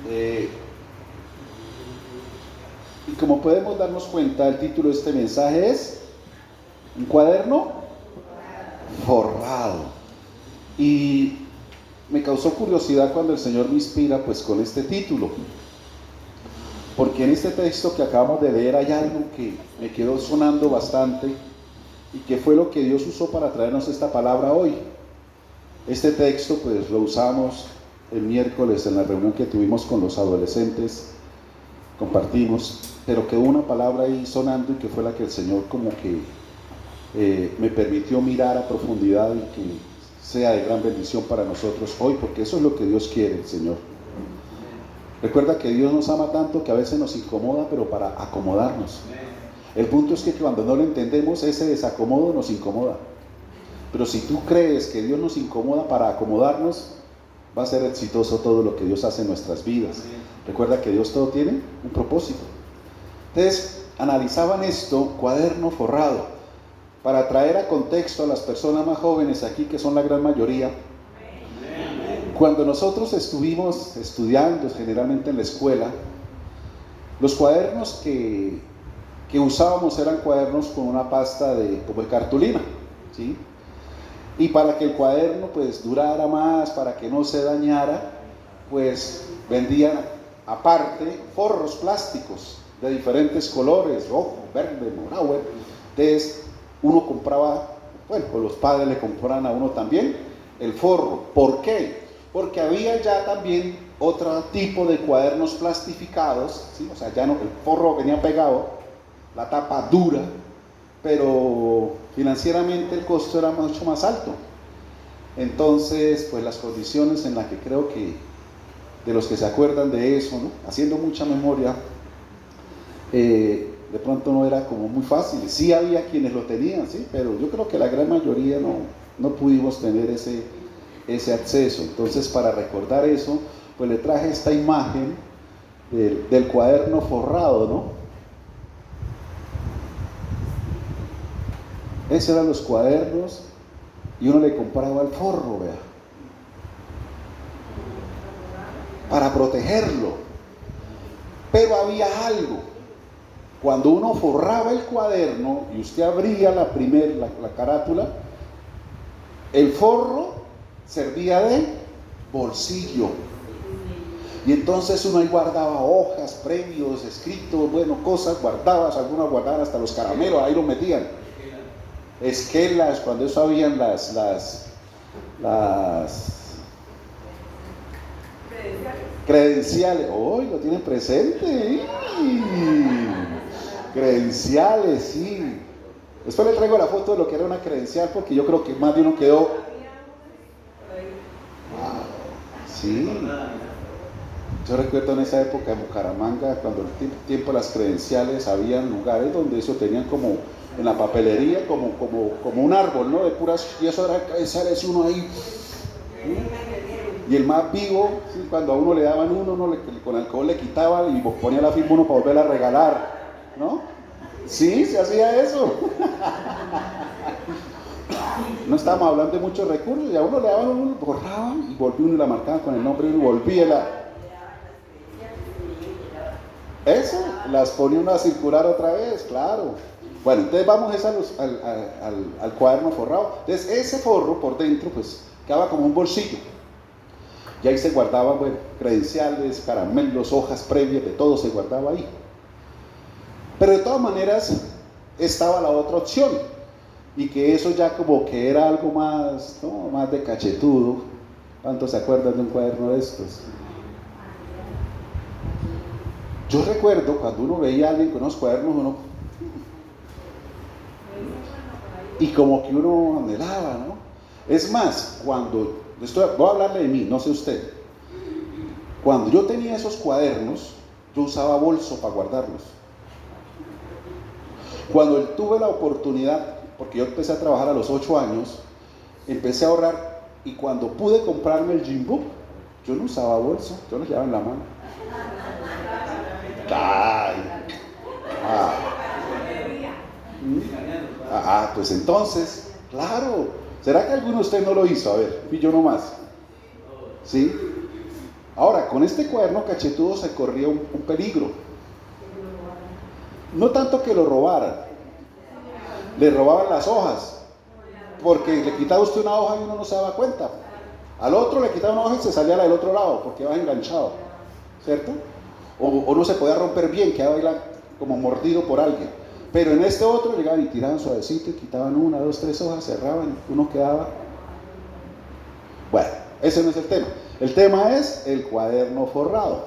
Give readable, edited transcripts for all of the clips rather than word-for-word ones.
Eh, y como podemos darnos cuenta, el título de este mensaje es un cuaderno forrado. Y me causó curiosidad cuando el Señor me inspira pues con este título, porque en este texto que acabamos de leer hay algo que me quedó sonando bastante y que fue lo que Dios usó para traernos esta palabra hoy. Este texto pues lo usamos el miércoles en la reunión que tuvimos con los adolescentes, compartimos, pero quedó una palabra ahí sonando y que fue la que el Señor como que me permitió mirar a profundidad y que sea de gran bendición para nosotros hoy, porque eso es lo que Dios quiere, el Señor. Recuerda que Dios nos ama tanto que a veces nos incomoda, pero para acomodarnos. El punto es que cuando no lo entendemos, ese desacomodo nos incomoda. Pero si tú crees que Dios nos incomoda para acomodarnos, va a ser exitoso todo lo que Dios hace en nuestras vidas. Recuerda que Dios todo tiene un propósito. Entonces, analizaban esto, cuaderno forrado, para traer a contexto a las personas más jóvenes aquí, que son la gran mayoría. Cuando nosotros estuvimos estudiando generalmente en la escuela, los cuadernos que usábamos eran cuadernos con una pasta como de cartulina, ¿sí? Y para que el cuaderno pues durara más, para que no se dañara, pues vendían aparte forros plásticos de diferentes colores, rojo, verde, morado. Entonces uno compraba, bueno, pues los padres le compraban a uno también el forro. ¿Por qué? Porque había ya también otro tipo de cuadernos plastificados, ¿sí? O sea, ya no, el forro venía pegado, la tapa dura, pero financieramente el costo era mucho más alto. Entonces, pues las condiciones en las que creo que, de los que se acuerdan de eso, ¿no? Haciendo mucha memoria, de pronto no era como muy fácil. Sí había quienes lo tenían, ¿sí? Pero yo creo que la gran mayoría no pudimos tener ese acceso. Entonces, para recordar eso, pues le traje esta imagen del cuaderno forrado, ¿no? Esos eran los cuadernos y uno le compraba el forro, vea, para protegerlo. Pero había algo. Cuando uno forraba el cuaderno y usted abría la carátula, el forro servía de bolsillo. Y entonces uno ahí guardaba hojas, premios, escritos, bueno, cosas guardadas, algunas guardaban hasta los caramelos, ahí lo metían. Esquelas, cuando eso habían las credenciales. Hoy lo tienen presente. Credenciales, sí. Después le traigo la foto de lo que era una credencial, porque yo creo que más de uno quedó. Sí. Yo recuerdo en esa época en Bucaramanga, cuando el tiempo de las credenciales, habían lugares donde eso tenían como en la papelería, como un árbol, ¿no? De puras, y eso era credenciales, uno ahí. Y el más vivo, ¿sí? Cuando a uno le daban uno con alcohol le quitaban y ponía la firma uno para volverla a regalar, ¿no? Sí, se hacía eso. No estábamos hablando de muchos recursos, y a uno le daban, uno borraban y volvía uno y la marcaban con el nombre y uno volvía eso, las ponía uno a circular otra vez, claro. Bueno, entonces vamos al cuaderno forrado. Entonces ese forro por dentro pues quedaba como un bolsillo. Y ahí se guardaban, bueno, credenciales, caramelos, hojas previas, de todo se guardaba ahí. Pero de todas maneras estaba la otra opción, y que eso ya como que era algo más, ¿no? Más de cachetudo. ¿Cuántos se acuerdan de un cuaderno de estos? Yo recuerdo cuando uno veía a alguien con unos cuadernos, y como que uno anhelaba, ¿no? Es más, voy a hablarle de mí, no sé usted. Cuando yo tenía esos cuadernos, yo usaba bolso para guardarlos. Cuando tuve la oportunidad, porque yo empecé a trabajar a los 8 años, empecé a ahorrar, y cuando pude comprarme el gym book, yo no usaba bolso, yo lo llevaba en la mano. Pues entonces, claro, ¿será que alguno de ustedes no lo hizo? A ver, fui yo nomás. ¿Sí? Ahora, con este cuaderno cachetudo se corría un peligro. No tanto que lo robaran, le robaban las hojas, porque le quitaba usted una hoja y uno no se daba cuenta. Al otro le quitaba una hoja y se salía la del otro lado, porque iba enganchado, ¿cierto? O no se podía romper bien, quedaba ahí como mordido por alguien. Pero en este otro llegaban y tiraban suavecito y quitaban una, dos, tres hojas, cerraban, uno quedaba. Bueno, ese no es el tema. El tema es el cuaderno forrado.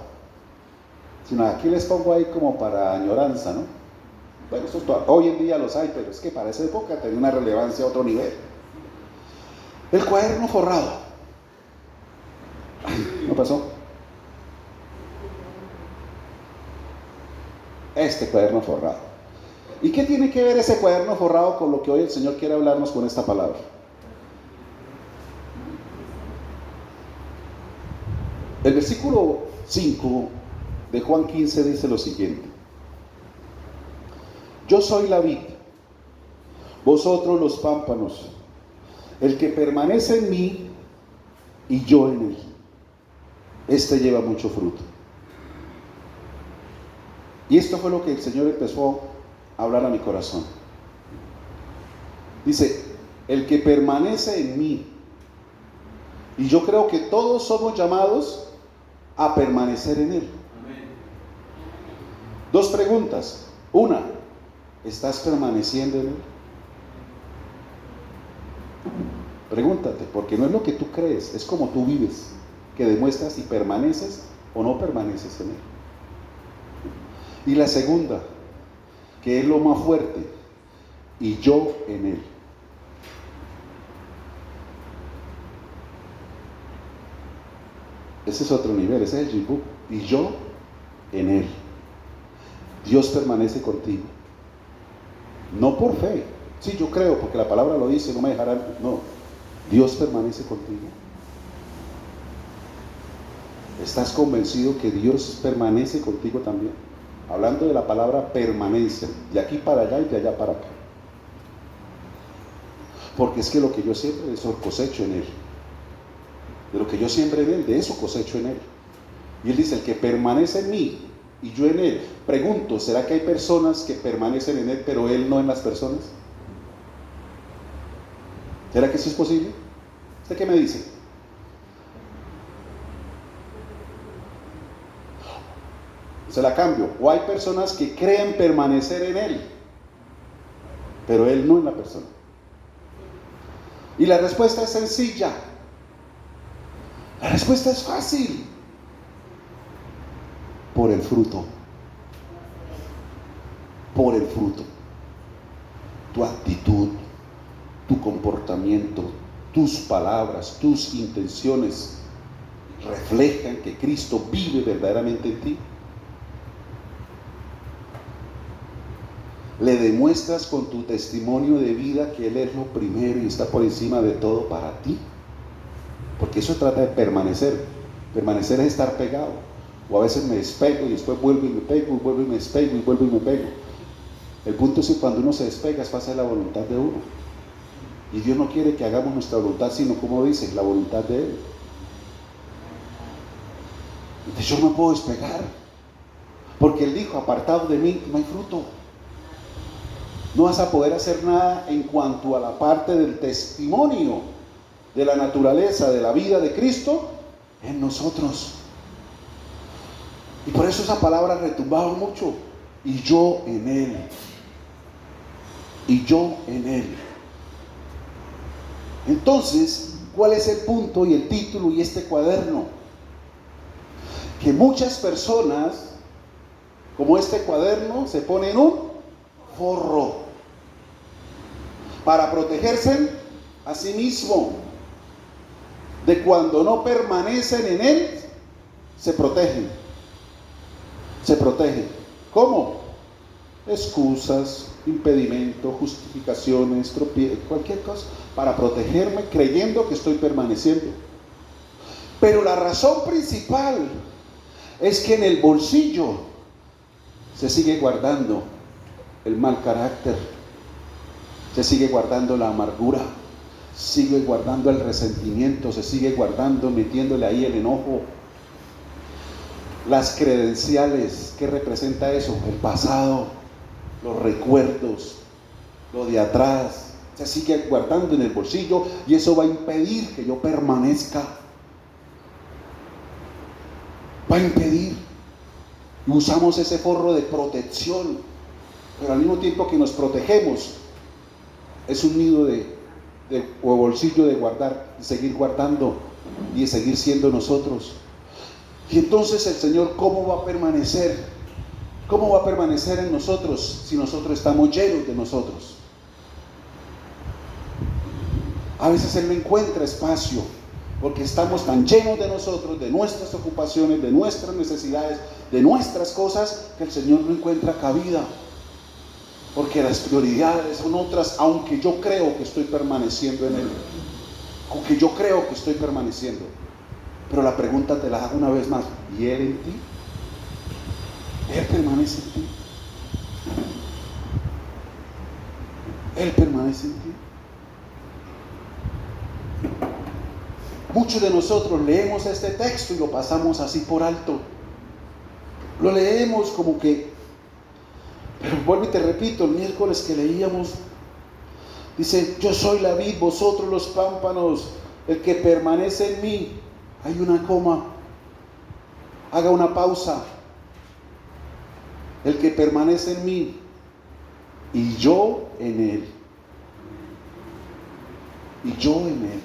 Sino aquí les pongo ahí como para añoranza, ¿no? Bueno, hoy en día los hay, pero es que para esa época tenía una relevancia a otro nivel. El cuaderno forrado. ¿No pasó? Este cuaderno forrado. ¿Y qué tiene que ver ese cuaderno forrado con lo que hoy el Señor quiere hablarnos con esta palabra? El versículo 5 de Juan 15 dice lo siguiente: yo soy la vid, vosotros los pámpanos. El que permanece en mí y yo en él, este lleva mucho fruto. Y esto fue lo que el Señor empezó a hablar a mi corazón. Dice, el que permanece en mí. Y yo creo que todos somos llamados a permanecer en él. Dos preguntas. Una, ¿estás permaneciendo en él? Pregúntate, porque no es lo que tú crees, es como tú vives, que demuestras si permaneces o no permaneces en él. Y la segunda, que es lo más fuerte, y yo en él. Ese es otro nivel, ese es el Jibú. Y yo en él. Dios permanece contigo. No por fe. Sí, yo creo, porque la palabra lo dice, no me dejarán. No, Dios permanece contigo. ¿Estás convencido que Dios permanece contigo también? Hablando de la palabra permanencia, de aquí para allá y de allá para acá. Porque es que lo que yo siempre, eso cosecho en él. De lo que yo siempre en él, de eso cosecho en él. Y él dice, el que permanece en mí y yo en él. Pregunto, ¿será que hay personas que permanecen en él, pero él no en las personas? ¿Será que eso es posible? ¿Usted qué me dice? Se la cambio. O hay personas que creen permanecer en él, pero él no en la persona. Y la respuesta es sencilla. La respuesta es fácil. Por el fruto. Por el fruto. Tu actitud, tu comportamiento, tus palabras, tus intenciones reflejan que Cristo vive verdaderamente en ti. Le demuestras con tu testimonio de vida que Él es lo primero y está por encima de todo para ti. Porque eso trata de permanecer. Permanecer es estar pegado. O a veces me despego y después vuelvo y me pego, y vuelvo y me despego, y vuelvo y me pego. El punto es que cuando uno se despega es para hacer la voluntad de uno. Y Dios no quiere que hagamos nuestra voluntad, sino, como dice, la voluntad de Él. Entonces yo no puedo despegar. Porque Él dijo, apartado de mí no hay fruto. No vas a poder hacer nada en cuanto a la parte del testimonio de la naturaleza, de la vida de Cristo en nosotros. Y por eso esa palabra retumbaba mucho. Y yo en Él. Y yo en Él. Entonces, ¿cuál es el punto y el título y este cuaderno? Que muchas personas, como este cuaderno, se ponen un forro para protegerse a sí mismo de cuando no permanecen en él. Se protegen. ¿Cómo? Excusas, impedimento, justificaciones, cualquier cosa para protegerme creyendo que estoy permaneciendo. Pero la razón principal es que en el bolsillo se sigue guardando el mal carácter, se sigue guardando la amargura, sigue guardando el resentimiento, se sigue guardando, metiéndole ahí el enojo. Las credenciales, ¿qué representa eso? El pasado, los recuerdos, lo de atrás, se sigue guardando en el bolsillo y eso va a impedir que yo permanezca. Va a impedir. Y usamos ese forro de protección, pero al mismo tiempo que nos protegemos, es un nido o bolsillo de guardar, de seguir guardando y de seguir siendo nosotros. Y entonces el Señor, ¿cómo va a permanecer? ¿Cómo va a permanecer en nosotros si nosotros estamos llenos de nosotros? A veces Él no encuentra espacio porque estamos tan llenos de nosotros, de nuestras ocupaciones, de nuestras necesidades, de nuestras cosas, que el Señor no encuentra cabida. Porque las prioridades son otras, aunque yo creo que estoy permaneciendo en Él. Aunque yo creo que estoy permaneciendo. Pero la pregunta te la hago una vez más: ¿y Él en ti? ¿Él permanece en ti? ¿Él permanece en ti? Muchos de nosotros leemos este texto y lo pasamos así por alto. Lo leemos como que... Pero vuelvo y te repito, el miércoles que leíamos, dice: yo soy la vid, vosotros los pámpanos, el que permanece en mí. Hay una coma, haga una pausa. El que permanece en mí y yo en él. Y yo en él.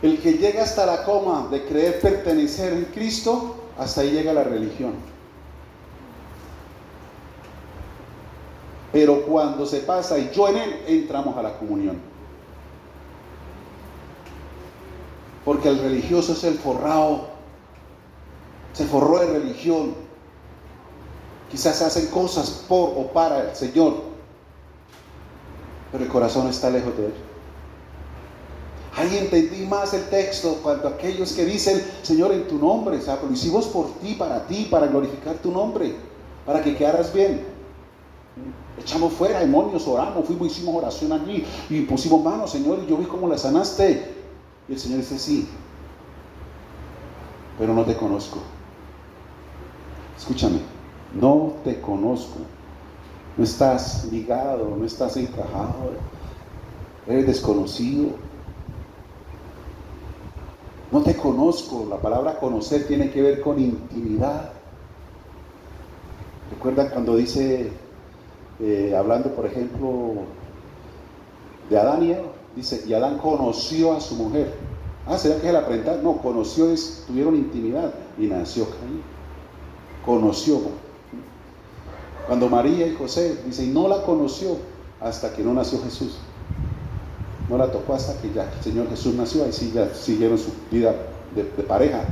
El que llega hasta la coma de creer pertenecer en Cristo, hasta ahí llega la religión. Pero cuando se pasa y yo en él, entramos a la comunión. Porque el religioso es el forrado. Se forró de religión. Quizás hacen cosas por o para el Señor, pero el corazón está lejos de Él. Ahí entendí más el texto, cuando aquellos que dicen: Señor, en tu nombre, o sea, lo hicimos por ti, para glorificar tu nombre, para que quedaras bien. Echamos fuera demonios, oramos, hicimos oración allí y pusimos manos, Señor, y yo vi cómo la sanaste. Y el Señor dice: sí, pero no te conozco. Escúchame, no te conozco. No estás ligado, no estás encajado, eres desconocido. No te conozco. La palabra conocer tiene que ver con intimidad. ¿Recuerdan cuando dice, hablando por ejemplo de Adán y Eva? Dice: y Adán conoció a su mujer. ¿Será que es la aprendizado? No, conoció, tuvieron intimidad y nació Caín. Conoció. Cuando María y José, dice, y no la conoció hasta que no nació Jesús. No la tocó hasta que ya el Señor Jesús nació. Ahí sí ya siguieron su vida de pareja.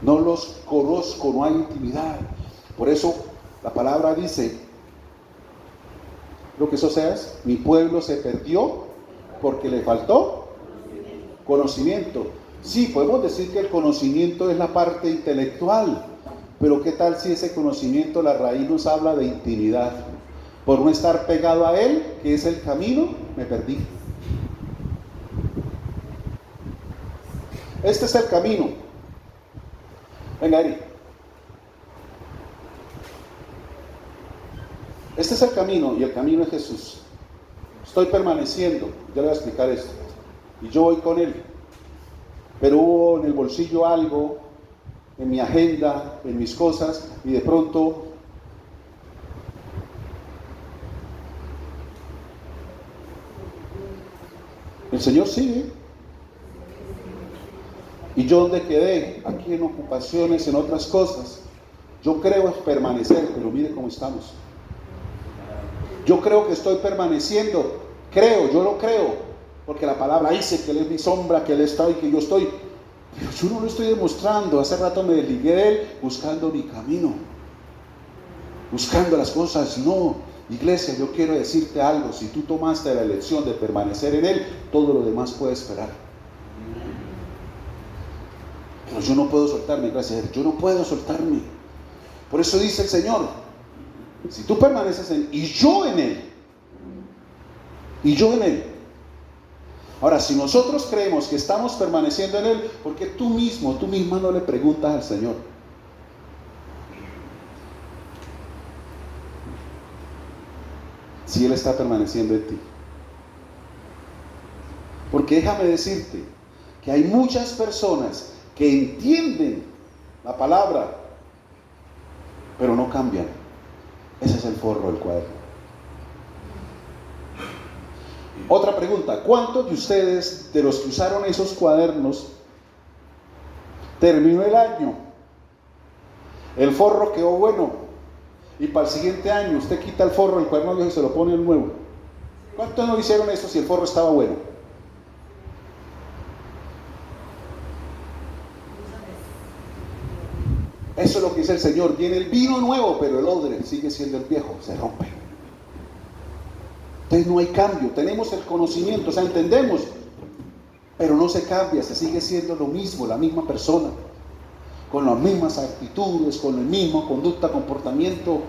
No los conozco, no hay intimidad. Por eso la palabra dice, lo que eso sea, mi pueblo se perdió porque le faltó conocimiento. Sí, podemos decir que el conocimiento es la parte intelectual, pero ¿qué tal si ese conocimiento, la raíz nos habla de intimidad? Por no estar pegado a Él, que es el camino, me perdí. Este es el camino. Venga, Eri. Este es el camino, y el camino es Jesús. Estoy permaneciendo, ya le voy a explicar esto. Y yo voy con Él. Pero hubo en el bolsillo algo, en mi agenda, en mis cosas, y de pronto el Señor sigue. Y yo donde quedé, aquí en ocupaciones, en otras cosas, yo creo es permanecer, pero mire cómo estamos. Yo creo que estoy permaneciendo, yo lo creo, porque la palabra dice que Él es mi sombra, que Él está y que yo estoy, pero yo no lo estoy demostrando. Hace rato me desligué de Él buscando mi camino, buscando las cosas. No, iglesia, yo quiero decirte algo: si tú tomaste la elección de permanecer en Él, todo lo demás puede esperar. Pero yo no puedo soltarme, gracias a Él, yo no puedo soltarme. Por eso dice el Señor: si tú permaneces en Él, y yo en Él, Ahora, si nosotros creemos que estamos permaneciendo en Él, ¿por qué tú mismo, tú misma no le preguntas al Señor? Si Él está permaneciendo en ti. Porque déjame decirte que hay muchas personas que entienden la palabra, pero no cambian. Ese es el forro del cuaderno. Otra pregunta, ¿cuántos de ustedes, de los que usaron esos cuadernos, terminó el año? El forro quedó bueno y para el siguiente año usted quita el forro del cuaderno viejo y se lo pone el nuevo. ¿Cuántos no hicieron eso si el forro estaba bueno? Eso es lo que dice el Señor. Viene el vino nuevo, pero el odre sigue siendo el viejo, se rompe. Entonces no hay cambio, tenemos el conocimiento, o sea, entendemos, pero no se cambia, se sigue siendo lo mismo, la misma persona, con las mismas actitudes, con la misma conducta, comportamiento,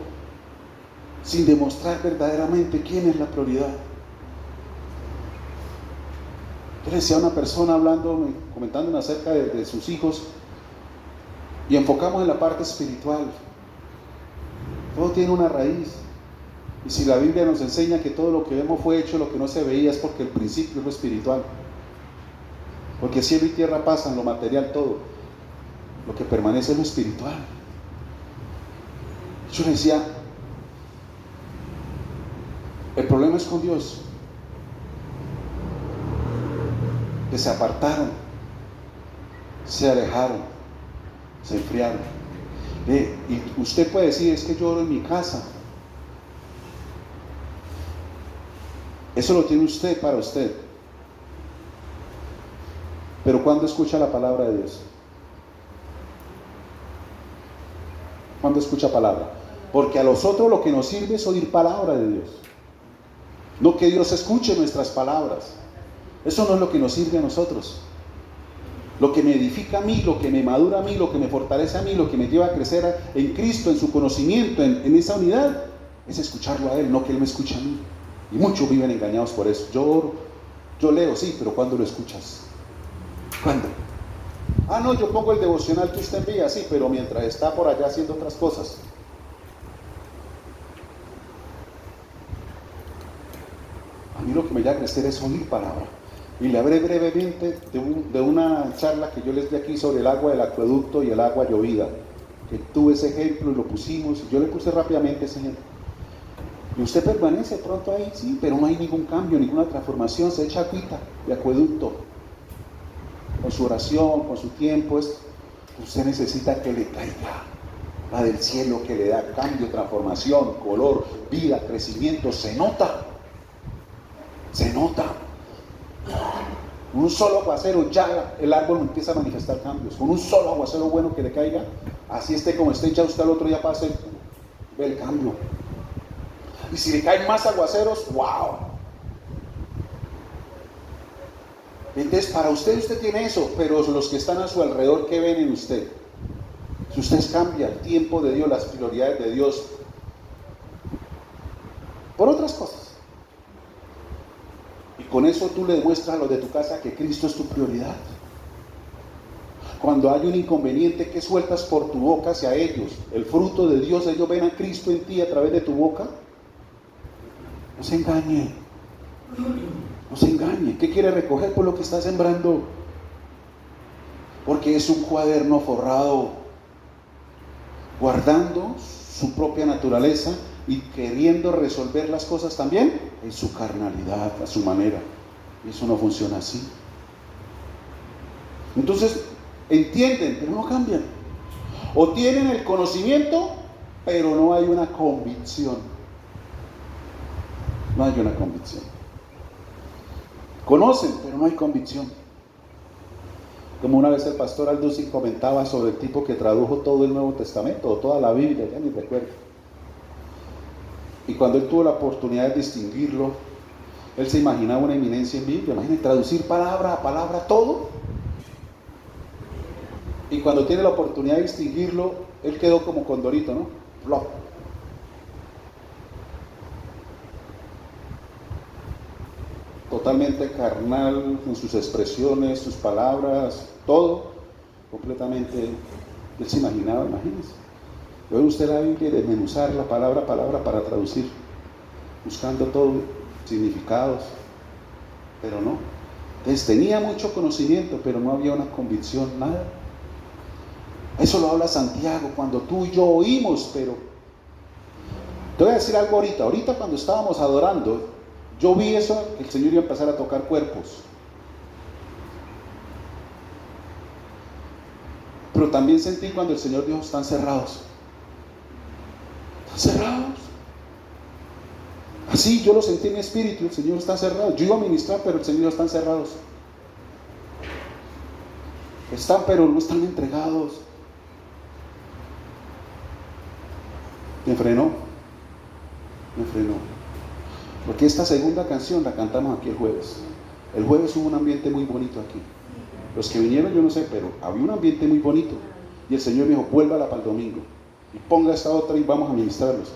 sin demostrar verdaderamente quién es la prioridad. Yo le decía a una persona comentándome acerca de sus hijos, y enfocamos en la parte espiritual. Todo tiene una raíz. Y si la Biblia nos enseña que todo lo que vemos fue hecho, lo que no se veía es porque el principio es lo espiritual. Porque cielo y tierra pasan, lo material todo. Lo que permanece es lo espiritual. Yo le decía, el problema es con Dios. Que se apartaron, se alejaron, se enfriaron. Y usted puede decir, es que yo oro en mi casa. Eso lo tiene usted para usted. Pero ¿cuándo escucha la palabra de Dios? ¿Cuándo escucha palabra? Porque a nosotros lo que nos sirve es oír palabra de Dios. No que Dios escuche nuestras palabras. Eso no es lo que nos sirve a nosotros. Lo que me edifica a mí, lo que me madura a mí, lo que me fortalece a mí, lo que me lleva a crecer en Cristo, en su conocimiento, en esa unidad, es escucharlo a Él, no que Él me escuche a mí. Y muchos viven engañados por eso. Yo oro, yo leo, sí, pero ¿cuándo lo escuchas? ¿Cuándo? Ah, no, yo pongo el devocional que usted envía, sí, pero mientras está por allá haciendo otras cosas. A mí lo que me llama a crecer es oír palabra. Y le hablé brevemente de una charla que yo les di aquí sobre el agua del acueducto y el agua llovida. Que tuve ese ejemplo y lo pusimos, y yo le puse rápidamente ese ejemplo. Y usted permanece pronto ahí, sí, pero no hay ningún cambio, ninguna transformación, se echa agüita de acueducto. Con su oración, con su tiempo, usted necesita que le caiga la del cielo, que le da cambio, transformación, color, vida, crecimiento, se nota. Se nota. Un solo aguacero ya el árbol empieza a manifestar cambios. Con un solo aguacero bueno que le caiga, así esté como esté, ya usted al otro día pase, ve el cambio. Y si le caen más aguaceros, ¡wow! Entonces, para usted tiene eso, pero los que están a su alrededor, ¿qué ven en usted? Si usted cambia el tiempo de Dios, las prioridades de Dios, por otras cosas. Y con eso tú le demuestras a los de tu casa que Cristo es tu prioridad. Cuando hay un inconveniente, ¿qué sueltas por tu boca hacia ellos? El fruto de Dios, ellos ven a Cristo en ti a través de tu boca. No se engañe. No se engañe. ¿Qué quiere recoger por lo que está sembrando? Porque es un cuaderno forrado, guardando su propia naturaleza y queriendo resolver las cosas también en su carnalidad, a su manera. Y eso no funciona así. Entonces, entienden, pero no cambian. O tienen el conocimiento, pero no hay una convicción. No hay una convicción. Conocen, pero no hay convicción. Como una vez el pastor Alducin comentaba sobre el tipo que tradujo todo el Nuevo Testamento, o toda la Biblia, ya ni recuerdo. Y cuando él tuvo la oportunidad de distinguirlo, él se imaginaba una eminencia en Biblia. Imagínense, traducir palabra a palabra todo. Y cuando tiene la oportunidad de distinguirlo, él quedó como Condorito, ¿no? Flop. totalmente carnal en sus expresiones, sus palabras, todo completamente. Él se imaginaba, imagínense. Luego usted la Biblia, desmenuzar la palabra a palabra para traducir, buscando todo, significados, pero no. Entonces tenía mucho conocimiento, pero no había una convicción, nada. Eso lo habla Santiago, cuando tú y yo oímos, pero... Te voy a decir algo ahorita cuando estábamos adorando, yo vi eso, que el Señor iba a empezar a tocar cuerpos. Pero también sentí cuando el Señor dijo, están cerrados. Están cerrados. Así yo lo sentí en mi espíritu, el Señor está cerrado. Yo iba a ministrar, pero el Señor están cerrados. Están, pero no están entregados. Me frenó. Porque esta segunda canción la cantamos aquí el jueves. El jueves hubo un ambiente muy bonito aquí. Los que vinieron yo no sé, pero había un ambiente muy bonito. Y el Señor me dijo, vuélvala para el domingo. Y ponga esta otra y vamos a ministrarlos.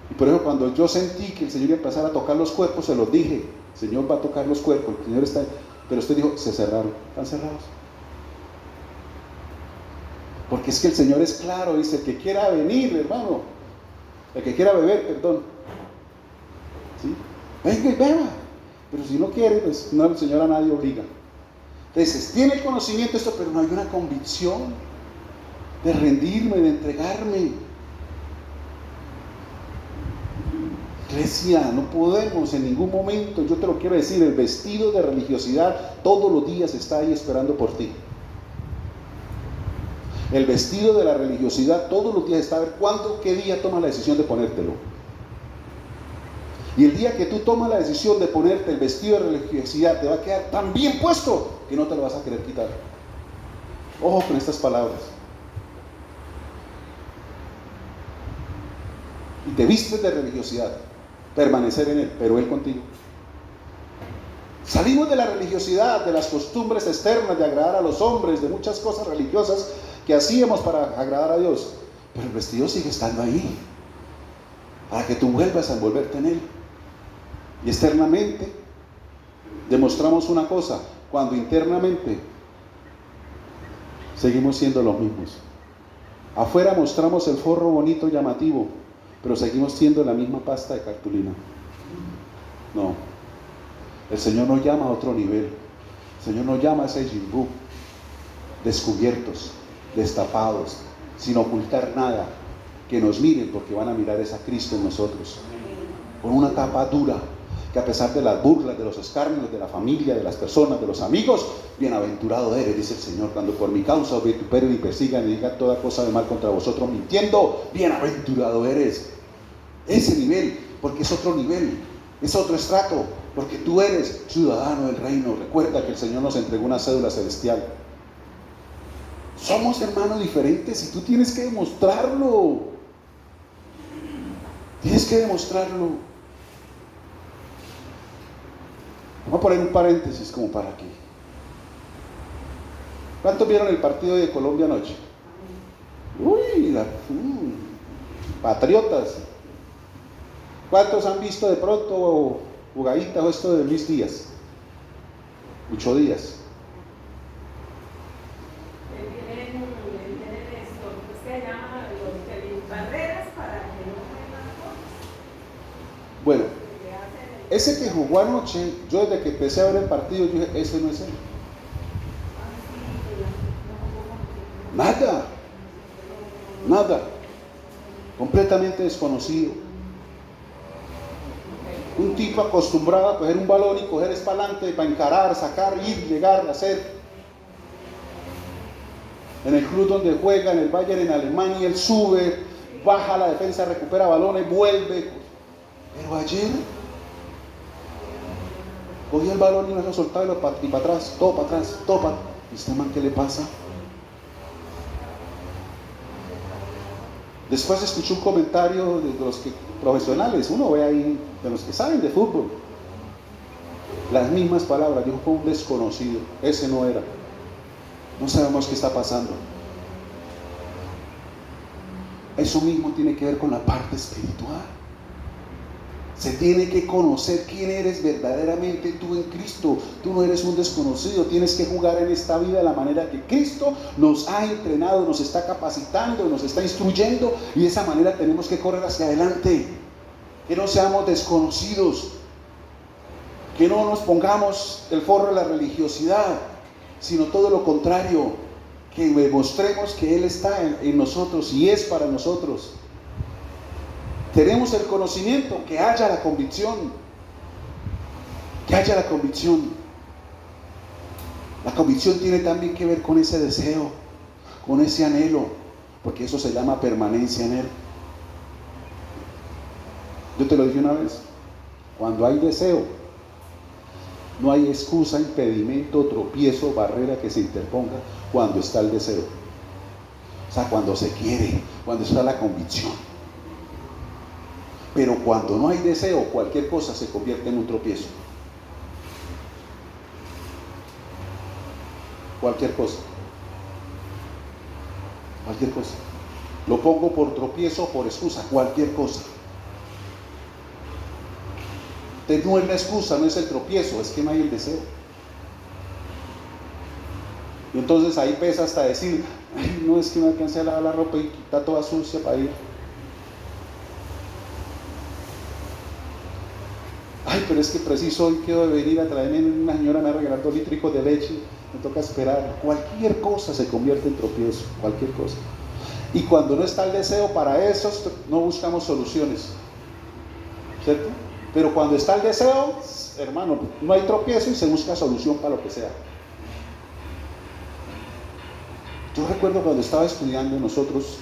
Y por eso cuando yo sentí que el Señor iba a empezar a tocar los cuerpos, se los dije, el Señor va a tocar los cuerpos, el Señor está... Pero usted dijo, se cerraron, están cerrados. Porque es que el Señor es claro, dice, el que quiera venir, hermano, el que quiera beber, perdón, ¿sí? Venga y beba. Pero si no quiere, pues no, el Señor a nadie obliga. Entonces, tiene el conocimiento esto, pero no hay una convicción de rendirme, de entregarme. Iglesia, no podemos en ningún momento, yo te lo quiero decir, el vestido de religiosidad todos los días está ahí esperando por ti. El vestido de la religiosidad todos los días está a ver cuándo, qué día tomas la decisión de ponértelo. Y el día que tú tomas la decisión de ponerte el vestido de religiosidad, te va a quedar tan bien puesto que no te lo vas a querer quitar. Ojo con estas palabras. Y te vistes de religiosidad, permanecer en él, pero él contigo. Salimos de la religiosidad, de las costumbres externas, de agradar a los hombres, de muchas cosas religiosas que hacíamos para agradar a Dios, pero el vestido sigue estando ahí, para que tú vuelvas a envolverte en él. Y externamente demostramos una cosa, cuando internamente seguimos siendo los mismos. Afuera mostramos el forro bonito, llamativo, pero seguimos siendo la misma pasta de cartulina. No, el Señor nos llama a otro nivel. El Señor nos llama a ese jimbú, descubiertos, destapados, sin ocultar nada, que nos miren, porque van a mirar a Cristo en nosotros, con una tapa dura, que a pesar de las burlas, de los escarnios, de la familia, de las personas, de los amigos, bienaventurado eres, dice el Señor, cuando por mi causa os vituperen y persigan y digan toda cosa de mal contra vosotros mintiendo, bienaventurado eres. Ese nivel, porque es otro nivel, es otro estrato, porque tú eres ciudadano del reino. Recuerda que el Señor nos entregó una cédula celestial. Somos hermanos diferentes y tú tienes que demostrarlo. Tienes que demostrarlo. Vamos a poner un paréntesis como para aquí. ¿Cuántos vieron el partido de Colombia anoche? Uy, patriotas. ¿Cuántos han visto de pronto jugaditas o esto de Luis Díaz? 8 días. Bueno, ese que jugó anoche, yo desde que empecé a ver el partido, yo dije, ese no es él. Nada, completamente desconocido. Un tipo acostumbrado a coger un balón y coger espalante para encarar, sacar, ir, llegar, hacer. En el club donde juega, en el Bayern en Alemania, él sube, baja la defensa, recupera balones, vuelve. Pero ayer cogía el balón y lo soltaba y para atrás, todo para atrás, todo para atrás. ¿Y este man qué le pasa? Después escuché un comentario de los profesionales, uno ve ahí, de los que saben de fútbol, las mismas palabras, dijo, fue un desconocido, ese no era, no sabemos qué está pasando. Eso mismo tiene que ver con la parte espiritual. Se tiene que conocer quién eres verdaderamente tú en Cristo. Tú no eres un desconocido. Tienes que jugar en esta vida de la manera que Cristo nos ha entrenado, nos está capacitando, nos está instruyendo. Y de esa manera tenemos que correr hacia adelante. Que no seamos desconocidos. Que no nos pongamos el forro de la religiosidad, sino todo lo contrario. Que demostremos que Él está en nosotros y es para nosotros. Tenemos el conocimiento, que haya la convicción. Que haya la convicción. La convicción tiene también que ver con ese deseo, con ese anhelo, porque eso se llama permanencia en Él. Yo te lo dije una vez, cuando hay deseo, no hay excusa, impedimento, tropiezo, barrera que se interponga cuando está el deseo. O sea, cuando se quiere, cuando está la convicción. Pero cuando no hay deseo, cualquier cosa se convierte en un tropiezo. Cualquier cosa. Cualquier cosa. Lo pongo por tropiezo o por excusa, cualquier cosa. No es la excusa, no es el tropiezo, es que no hay el deseo. Y entonces ahí pesa hasta decir, ay, no, es que no alcancé a lavar la ropa y está toda sucia para ir. Ay, pero es que preciso hoy quedo de venir a traerme, una señora me va a regalar 2 litros de leche, me toca esperar. Cualquier cosa se convierte en tropiezo, cualquier cosa. Y cuando no está el deseo para eso, no buscamos soluciones, ¿cierto? Pero cuando está el deseo, hermano, no hay tropiezo y se busca solución para lo que sea. Yo recuerdo cuando estaba estudiando nosotros,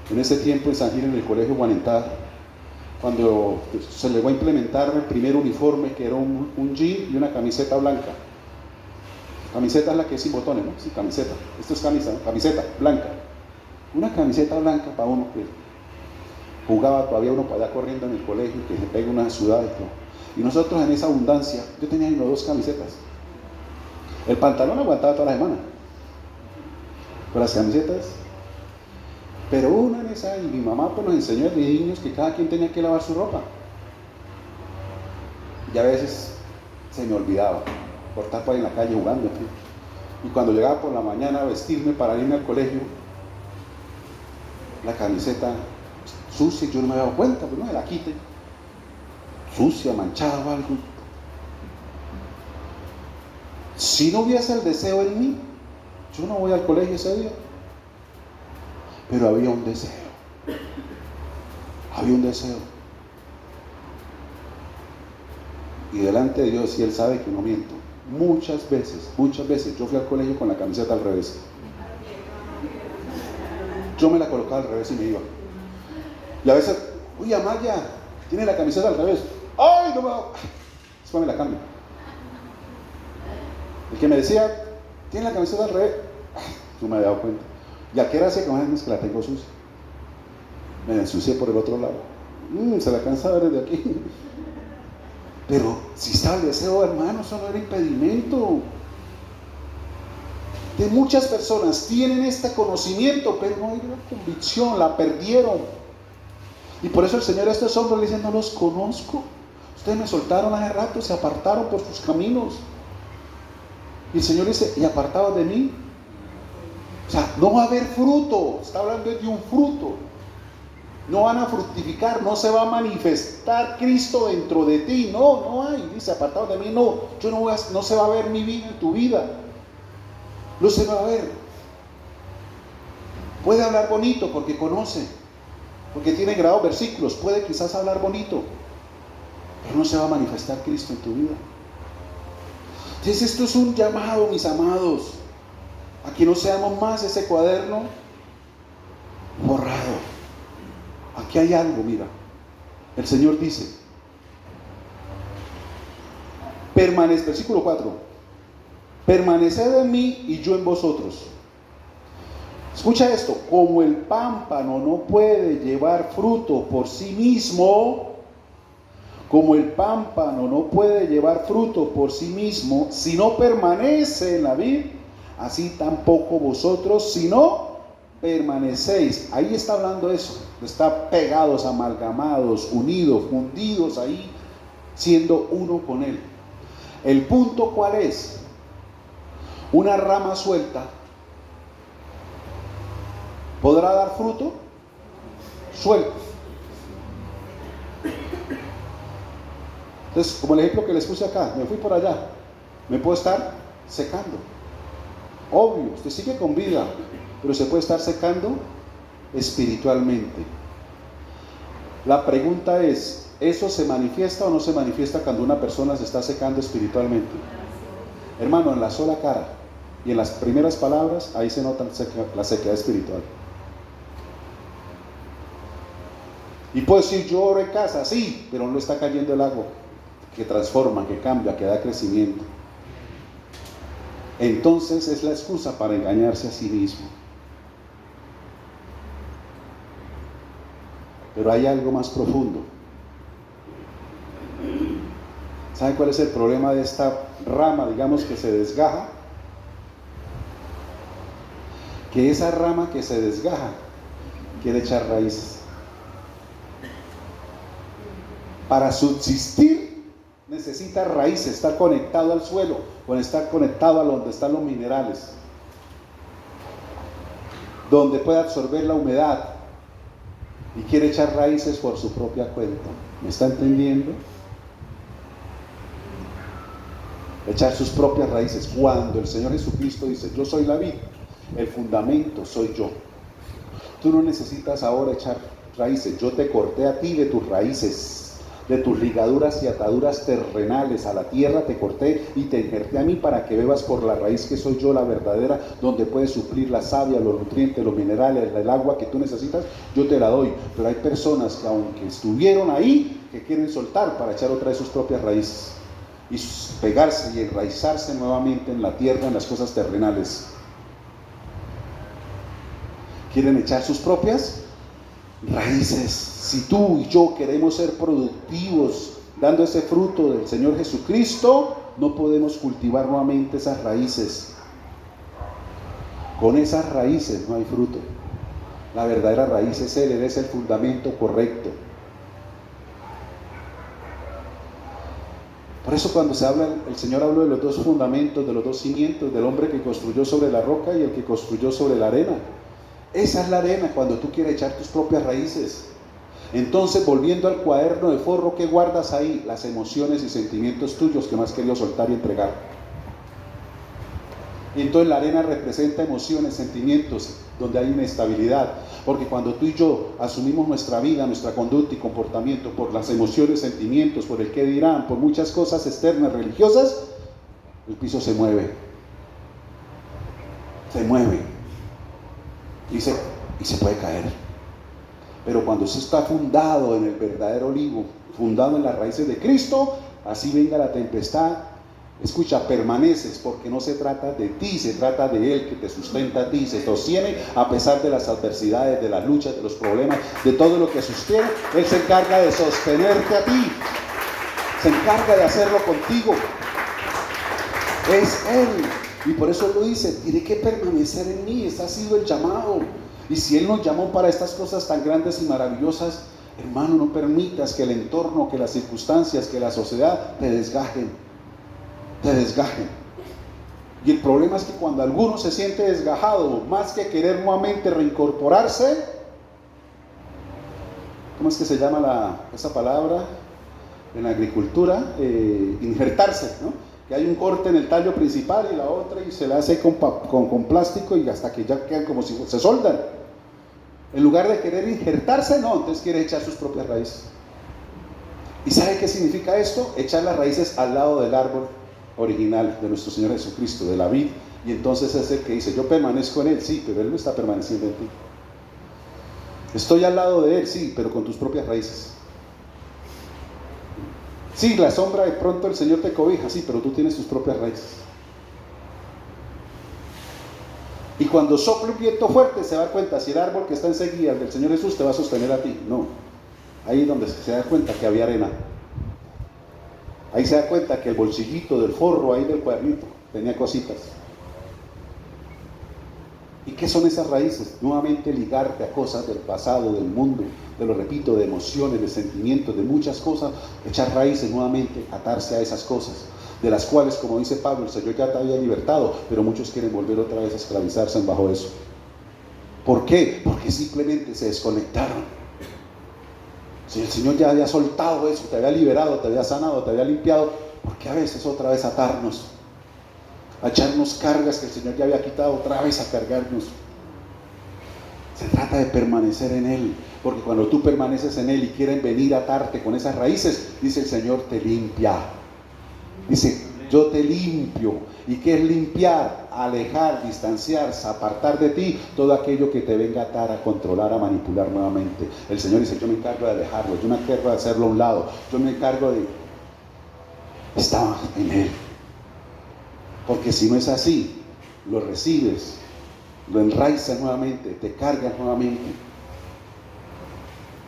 en ese tiempo en San Gil, en el colegio Guanentá, cuando se le va a implementar el primer uniforme, que era un jean y una camiseta blanca. Camiseta es la que es sin botones, ¿no? Sí, camiseta. Esto es camisa, ¿no? Camiseta blanca. Una camiseta blanca para uno que jugaba todavía uno para allá corriendo en el colegio, que se pega una sudada y todo. Y nosotros en esa abundancia, yo tenía 1 o 2 camisetas. El pantalón aguantaba toda la semana. Pero las camisetas... Pero una en esa, y mi mamá pues nos enseñó de niños que cada quien tenía que lavar su ropa. Y a veces se me olvidaba, por estar por ahí en la calle jugando. Y cuando llegaba por la mañana a vestirme para irme al colegio, la camiseta sucia, yo no me había dado cuenta, pues no me la quité. Sucia, manchada o algo. Si no hubiese el deseo en mí, yo no voy al colegio ese día. Pero había un deseo. Había un deseo. Y delante de Dios, y Él sabe que no miento, muchas veces yo fui al colegio con la camiseta al revés. Yo me la colocaba al revés y me iba. Y a veces, uy, Amaya, tiene la camiseta al revés. ¡Ay, no me va! Después me la cambio. El que me decía, tiene la camiseta al revés, no me había dado cuenta. Y a qué hora hacía es que la tengo sucia. Me la ensucié por el otro lado. Se la cansa ver desde aquí. Pero si estaba el deseo, hermano, eso no era impedimento. De muchas personas tienen este conocimiento, pero no hay una convicción, la perdieron. Y por eso el Señor a estos hombres le dice, no los conozco. Ustedes me soltaron hace rato, se apartaron por sus caminos. Y el Señor dice, y apartados de mí. O sea, no va a haber fruto, está hablando de un fruto. No van a fructificar, no se va a manifestar Cristo dentro de ti. No hay, dice, apartado de mí, no. No se va a ver mi vida en tu vida. No se va a ver. Puede hablar bonito porque conoce, porque tiene grabados versículos, puede quizás hablar bonito, pero no se va a manifestar Cristo en tu vida. Entonces esto es un llamado, mis amados, a que no seamos más ese cuaderno borrado. Aquí hay algo, mira. El Señor dice, versículo 4, permaneced en mí y yo en vosotros. Escucha esto, como el pámpano no puede llevar fruto por sí mismo, como el pámpano no puede llevar fruto por sí mismo, si no permanece en la vid, así tampoco vosotros, si no permanecéis. Ahí está hablando eso. Está pegados, amalgamados, unidos, fundidos ahí, siendo uno con Él. El punto, ¿cuál es? Una rama suelta ¿podrá dar fruto? Suelto. Entonces, como el ejemplo que les puse acá, me fui por allá, me puedo estar secando. Obvio, usted sigue con vida, pero se puede estar secando espiritualmente. La pregunta es, ¿eso se manifiesta o no se manifiesta cuando una persona se está secando espiritualmente? Hermano, en la sola cara y en las primeras palabras, ahí se nota la sequedad espiritual. Y puedo decir, yo oro en casa, sí, pero no está cayendo el agua que transforma, que cambia, que da crecimiento. Entonces es la excusa para engañarse a sí mismo. Pero hay algo más profundo. ¿Sabe cuál es el problema de esta rama, digamos, que se desgaja? Que esa rama que se desgaja quiere echar raíces. Para subsistir necesita raíces, estar conectado al suelo, estar conectado a donde están los minerales, donde puede absorber la humedad, y quiere echar raíces por su propia cuenta. ¿Me está entendiendo? Echar sus propias raíces. Cuando el Señor Jesucristo dice, yo soy la vid, el fundamento soy yo. Tú no necesitas ahora echar raíces. Yo te corté a ti de tus raíces, de tus ligaduras y ataduras terrenales. A la tierra te corté y te injerté a mí para que bebas por la raíz que soy yo, la verdadera, donde puedes suplir la savia, los nutrientes, los minerales, el agua que tú necesitas, yo te la doy. Pero hay personas que aunque estuvieron ahí, que quieren soltar para echar otra de sus propias raíces y pegarse y enraizarse nuevamente en la tierra, en las cosas terrenales. Quieren echar sus propias raíces. Si tú y yo queremos ser productivos, dando ese fruto del Señor Jesucristo, no podemos cultivar nuevamente esas raíces. Con esas raíces no hay fruto. La verdadera raíz es Él es el fundamento correcto. Por eso cuando se habla, el Señor habló de los dos fundamentos, de los dos cimientos, del hombre que construyó sobre la roca y el que construyó sobre la arena. Esa es la arena cuando tú quieres echar tus propias raíces. Entonces, volviendo al cuaderno de forro, ¿qué guardas ahí? Las emociones y sentimientos tuyos que no has querido soltar y entregar. Y entonces la arena representa emociones, sentimientos, donde hay inestabilidad. Porque cuando tú y yo asumimos nuestra vida, nuestra conducta y comportamiento por las emociones, sentimientos, por el qué dirán, por muchas cosas externas, religiosas, el piso se mueve. Se mueve. Y se puede caer. Pero cuando eso está fundado en el verdadero olivo, fundado en las raíces de Cristo, así venga la tempestad, escucha, permaneces, porque no se trata de ti, se trata de Él que te sustenta a ti, se sostiene a pesar de las adversidades, de las luchas, de los problemas, de todo lo que sostiene. Él se encarga de sostenerte a ti, se encarga de hacerlo contigo. Es Él. Y por eso lo dice, tiene que permanecer en mí, ese ha sido el llamado. Y si Él nos llamó para estas cosas tan grandes y maravillosas, hermano, no permitas que el entorno, que las circunstancias, que la sociedad te desgajen. Te desgajen. Y el problema es que cuando alguno se siente desgajado, más que querer nuevamente reincorporarse, ¿cómo es que se llama esa palabra en la agricultura? Injertarse, ¿no? Que hay un corte en el tallo principal y la otra y se la hace con plástico y hasta que ya quedan como si se soldan. En lugar de querer injertarse, no, entonces quiere echar sus propias raíces. ¿Y sabe qué significa esto? Echar las raíces al lado del árbol original de nuestro Señor Jesucristo, de la vid. Y entonces es el que dice, yo permanezco en Él, sí, pero Él no está permaneciendo en ti. Estoy al lado de Él, sí, pero con tus propias raíces. Sí, la sombra de pronto el Señor te cobija, sí, pero tú tienes tus propias raíces. Y cuando sopla un viento fuerte se da cuenta si el árbol que está enseguida del Señor Jesús te va a sostener a ti. No, ahí es donde se da cuenta que había arena. Ahí se da cuenta que el bolsillito del forro ahí del cuadernito tenía cositas. ¿Y qué son esas raíces? Nuevamente ligarte a cosas del pasado, del mundo, te lo repito, de emociones, de sentimientos, de muchas cosas, echar raíces nuevamente, atarse a esas cosas, de las cuales, como dice Pablo, el Señor ya te había libertado, pero muchos quieren volver otra vez a esclavizarse bajo eso. ¿Por qué? Porque simplemente se desconectaron. Si el Señor ya había soltado eso, te había liberado, te había sanado, te había limpiado, ¿por qué a veces otra vez atarnos? A echarnos cargas que el Señor ya había quitado, otra vez a cargarnos. Se trata de permanecer en Él, porque cuando tú permaneces en Él y quieren venir a atarte con esas raíces, dice el Señor, te limpia. Dice, yo te limpio. ¿Y qué es limpiar? Alejar, distanciarse, apartar de ti todo aquello que te venga a atar, a controlar, a manipular nuevamente. El Señor dice, yo me encargo de alejarlo, yo me encargo de hacerlo a un lado, yo me encargo de estar en Él. Porque si no es así, lo recibes, lo enraizas nuevamente, te cargas nuevamente.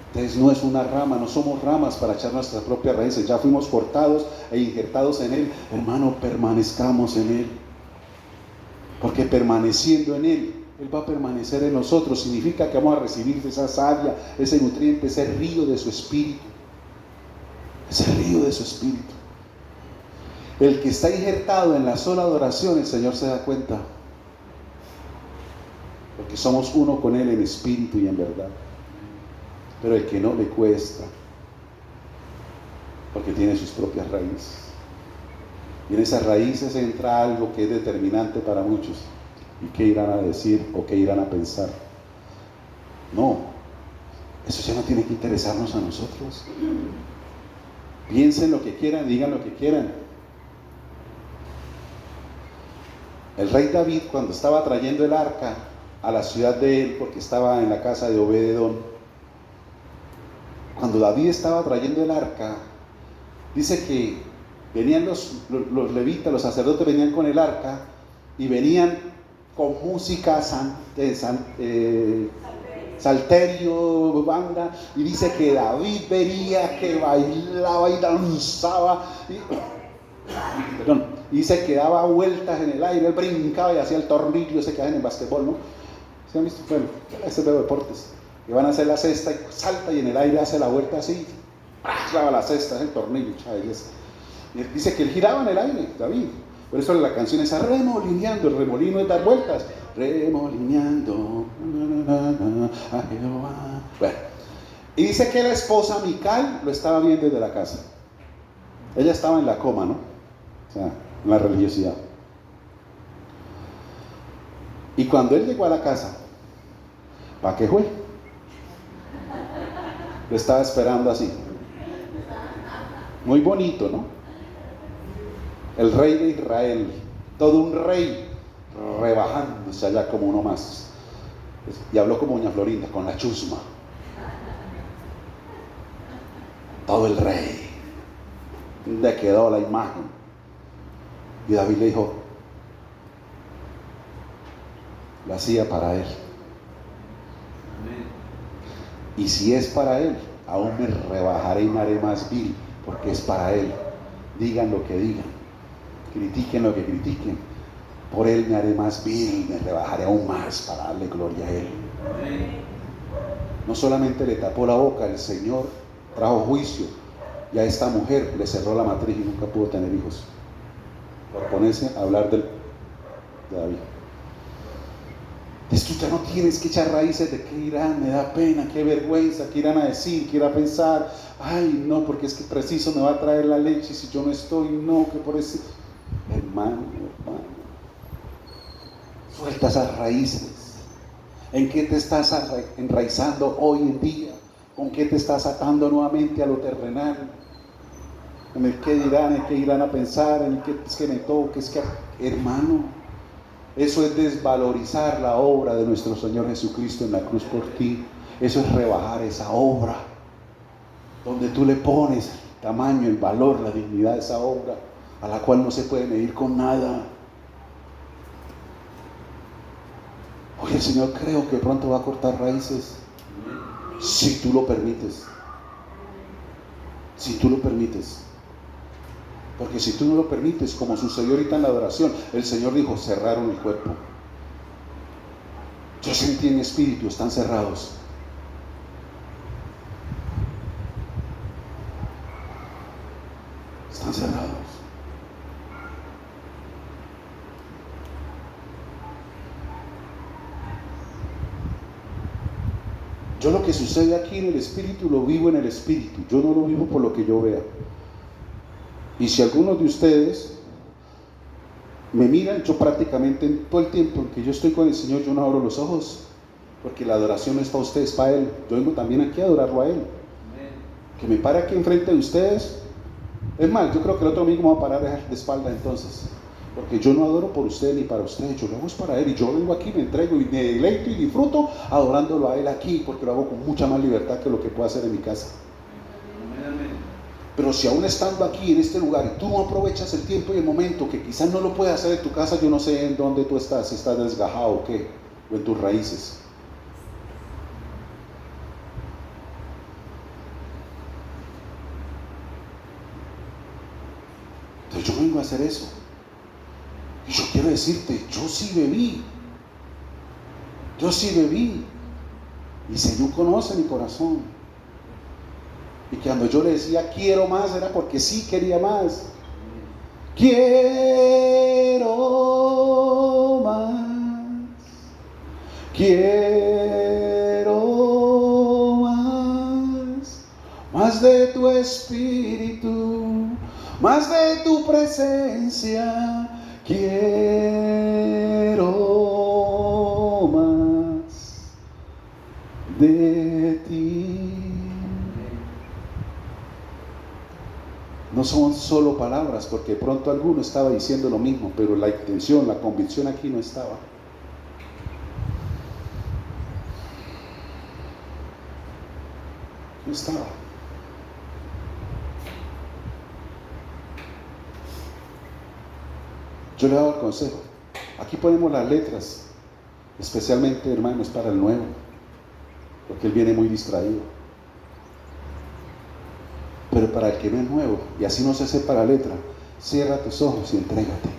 Entonces no es una rama, no somos ramas para echar nuestras propias raíces. Ya fuimos cortados e injertados en Él. Hermano, permanezcamos en Él. Porque permaneciendo en Él, Él va a permanecer en nosotros. Significa que vamos a recibir esa savia, ese nutriente, ese río de su Espíritu. Ese río de su Espíritu. El que está injertado en la sola adoración, el Señor se da cuenta. Porque somos uno con Él en espíritu y en verdad. Pero el que no, le cuesta. Porque tiene sus propias raíces. Y en esas raíces entra algo que es determinante para muchos. ¿Y qué irán a decir o qué irán a pensar? No, eso ya no tiene que interesarnos a nosotros. Piensen lo que quieran, digan lo que quieran. El rey David, cuando estaba trayendo el arca a la ciudad de él, porque estaba en la casa de Obed-edom, cuando David estaba trayendo el arca, dice que venían los levitas, los sacerdotes venían con el arca y venían con música, salterio, banda, y dice que David veía que bailaba y danzaba y dice que daba vueltas en el aire, él brincaba y hacía el tornillo ese que hacen en basquetbol, ¿no? ¿Se han visto? Bueno, este es de deportes, que van a hacer la cesta y salta y en el aire hace la vuelta así, clava la cesta, es el tornillo, ¿sabes? Y dice que él giraba en el aire, David. Por eso la canción es remolineando, el remolino es dar vueltas, remolineando a Jehová. Bueno, y dice que la esposa Mical lo estaba viendo desde la casa. Ella estaba en la coma, ¿no? O sea, en la religiosidad. Y cuando él llegó a la casa, ¿para qué fue? Lo estaba esperando así. Muy bonito, ¿no? El rey de Israel, todo un rey rebajándose allá como uno más. Y habló como doña Florinda, con la chusma. Todo el rey. ¿Dónde quedó la imagen? Y David le dijo, lo hacía para él. Y si es para él, aún me rebajaré y me haré más vil, porque es para él. Digan lo que digan, critiquen lo que critiquen, por él me haré más vil, me rebajaré aún más para darle gloria a él. No solamente le tapó la boca, el Señor trajo juicio, y a esta mujer le cerró la matriz y nunca pudo tener hijos, por ponerse a hablar de David. Tú ya no tienes que echar raíces de qué irán, me da pena, qué vergüenza, qué irán a decir, qué irán a pensar. Ay, no, porque es que preciso me va a traer la leche si yo no estoy, no, que por eso. Hermano, suelta esas raíces. ¿En qué te estás enraizando hoy en día? ¿Con qué te estás atando nuevamente a lo terrenal? ¿En el qué dirán, en qué irán a pensar, en el qué es que me toque, es que, hermano? Eso es desvalorizar la obra de nuestro Señor Jesucristo en la cruz por ti. Eso es rebajar esa obra, donde tú le pones el tamaño, el valor, la dignidad de esa obra, a la cual no se puede medir con nada. Hoy el Señor creo que pronto va a cortar raíces, si tú lo permites. Si tú lo permites. Porque si tú no lo permites, como sucedió ahorita en la adoración, el Señor dijo, cerraron el cuerpo. Yo sentí en mi espíritu, están cerrados. Están cerrados. Yo lo que sucede aquí en el espíritu lo vivo en el espíritu. Yo no lo vivo por lo que yo vea. Y si algunos de ustedes me miran, yo prácticamente en todo el tiempo en que yo estoy con el Señor, yo no abro los ojos, porque la adoración no es para ustedes, es para Él. Yo vengo también aquí a adorarlo a Él. Que me pare aquí enfrente de ustedes. Es más, yo creo que el otro domingo me va a parar de espalda entonces, porque yo no adoro por ustedes ni para ustedes, yo lo hago es para Él, y yo vengo aquí, me entrego y me deleito y disfruto adorándolo a Él aquí, porque lo hago con mucha más libertad que lo que puedo hacer en mi casa. Pero si aún estando aquí en este lugar y tú no aprovechas el tiempo y el momento, que quizás no lo puedes hacer en tu casa, yo no sé en dónde tú estás, si estás desgajado o qué, o en tus raíces. Entonces yo vengo a hacer eso. Y yo quiero decirte, yo sí bebí. Y el Señor conoce mi corazón. Y que cuando yo le decía quiero más, era porque sí quería más. Quiero más. Quiero más. Más de tu espíritu. Más de tu presencia. Quiero más de ti. No son solo palabras, porque de pronto alguno estaba diciendo lo mismo, pero la intención, la convicción aquí no estaba. No estaba. Yo le he dado el consejo. Aquí ponemos las letras, especialmente, hermanos, para el nuevo, porque él viene muy distraído. Pero para el que no es nuevo, y así no se sepa la letra, cierra tus ojos y entrégate.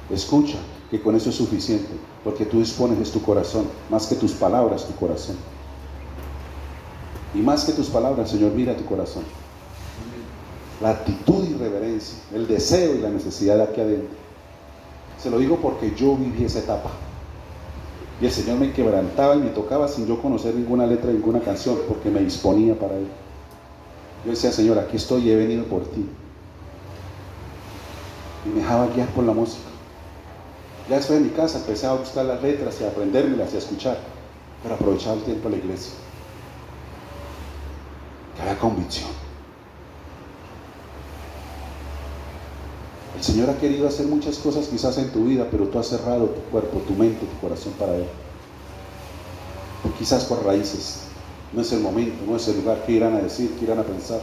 Escucha, que con eso es suficiente, porque tú dispones de tu corazón, más que tus palabras, tu corazón. Y más que tus palabras, Señor, mira tu corazón. La actitud y reverencia, el deseo y la necesidad de aquí adentro. Se lo digo porque yo viví esa etapa. Y el Señor me quebrantaba y me tocaba sin yo conocer ninguna letra, ninguna canción, porque me disponía para Él. Yo decía, Señor, aquí estoy y he venido por ti. Y me dejaba guiar por la música. Ya después en mi casa empecé a buscar las letras y a aprendérmelas y a escuchar, pero aprovechaba el tiempo de la iglesia. Que había convicción. El Señor ha querido hacer muchas cosas quizás en tu vida, pero tú has cerrado tu cuerpo, tu mente, tu corazón para Él. O quizás por raíces. No es el momento, no es el lugar. ¿Qué irán a decir? ¿Qué irán a pensar?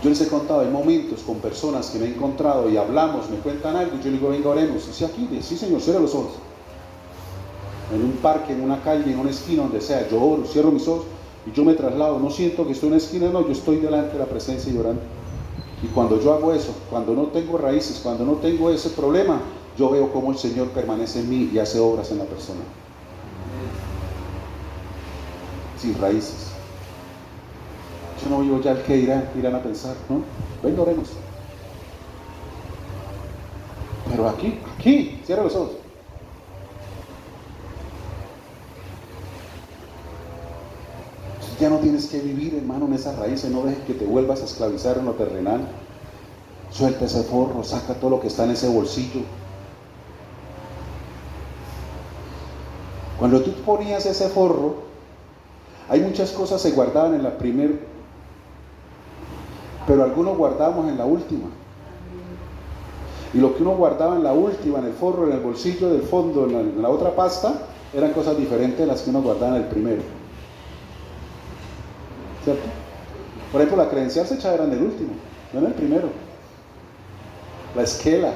Yo les he contado, hay momentos con personas que me he encontrado y hablamos, me cuentan algo y yo les digo, venga, oremos. Y sí, aquí, sí, Señor, cierra los ojos. En un parque, en una calle, en una esquina, donde sea, yo oro, cierro mis ojos y yo me traslado. No siento que estoy en una esquina, no, yo estoy delante de la presencia y orando. Y cuando yo hago eso, cuando no tengo raíces, cuando no tengo ese problema, yo veo cómo el Señor permanece en mí y hace obras en la persona. Sin raíces. Yo no vivo ya el que irán a pensar, ¿no? Venga, oremos. Pero aquí, cierra los ojos. Ya no tienes que vivir, hermano, en esas raíces. No dejes que te vuelvas a esclavizar en lo terrenal. Suelta ese forro, saca todo lo que está en ese bolsillo. Cuando tú ponías ese forro, hay muchas cosas que se guardaban en la primera, pero algunos guardamos en la última. Y lo que uno guardaba en la última, en el forro, en el bolsillo del fondo, en la otra pasta, eran cosas diferentes de las que uno guardaba en el primero. ¿Cierto? Por ejemplo, la credencial se echaba en el último, no en el primero. La esquela,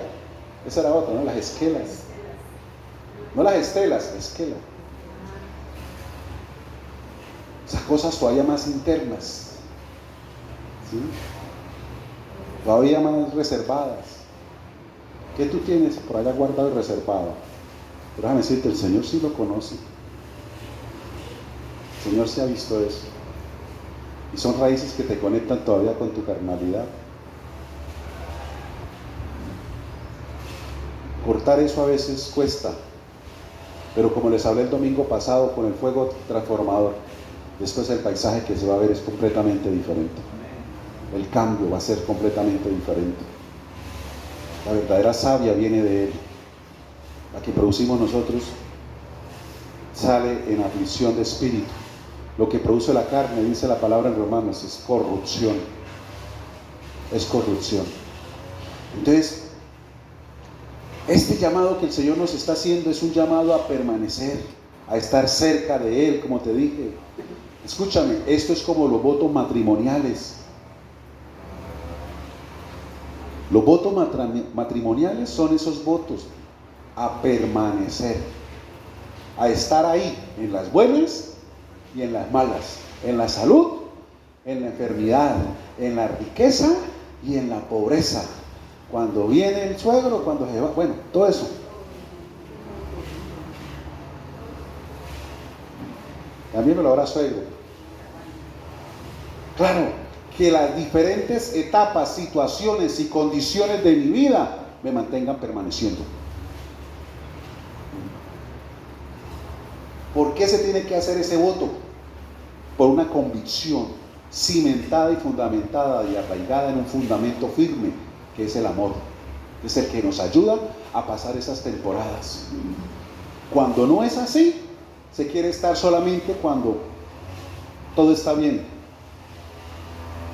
esa era otra, ¿no? Las esquelas. No las estelas, esquela. Esas cosas todavía más internas. ¿Sí? todavía más reservadas. ¿Qué tú tienes por allá guardado y reservado? Pero déjame decirte, el Señor sí lo conoce. El Señor sí ha visto eso. Y son raíces que te conectan todavía con tu carnalidad. Cortar eso a veces cuesta, pero como les hablé el domingo pasado con el fuego transformador, después el paisaje que se va a ver es completamente diferente. El cambio va a ser completamente diferente. La verdadera savia viene de Él. La que producimos nosotros sale en aflicción de espíritu. Lo que produce la carne, dice la palabra en Romanos, es corrupción. Es corrupción. Entonces, este llamado que el Señor nos está haciendo es un llamado a permanecer, a estar cerca de Él, como te dije. Escúchame, esto es como los votos matrimoniales. Los votos matrimoniales son esos votos a permanecer, a estar ahí, en las buenas y en las malas, en la salud, en la enfermedad, en la riqueza y en la pobreza. Cuando viene el suegro, cuando se va, bueno, todo eso. También me lo habrá suegro. Claro, que las diferentes etapas, situaciones y condiciones de mi vida me mantengan permaneciendo. ¿Por qué se tiene que hacer ese voto? Por una convicción cimentada y fundamentada y arraigada en un fundamento firme, que es el amor. Es el que nos ayuda a pasar esas temporadas. Cuando no es así, se quiere estar solamente cuando todo está bien,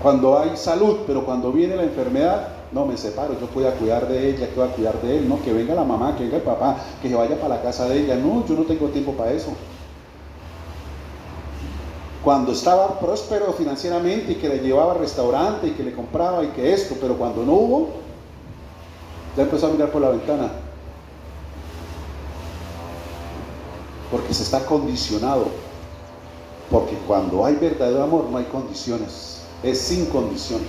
cuando hay salud, pero cuando viene la enfermedad, no, me separo, yo voy a cuidar de ella, que voy a cuidar de él, no, que venga la mamá, que venga el papá, que se vaya para la casa de ella, no, yo no tengo tiempo para eso. Cuando estaba próspero financieramente y que le llevaba al restaurante y que le compraba y que esto, pero cuando no hubo, ya empezó a mirar por la ventana, porque se está condicionado, porque cuando hay verdadero amor no hay condiciones, es sin condición.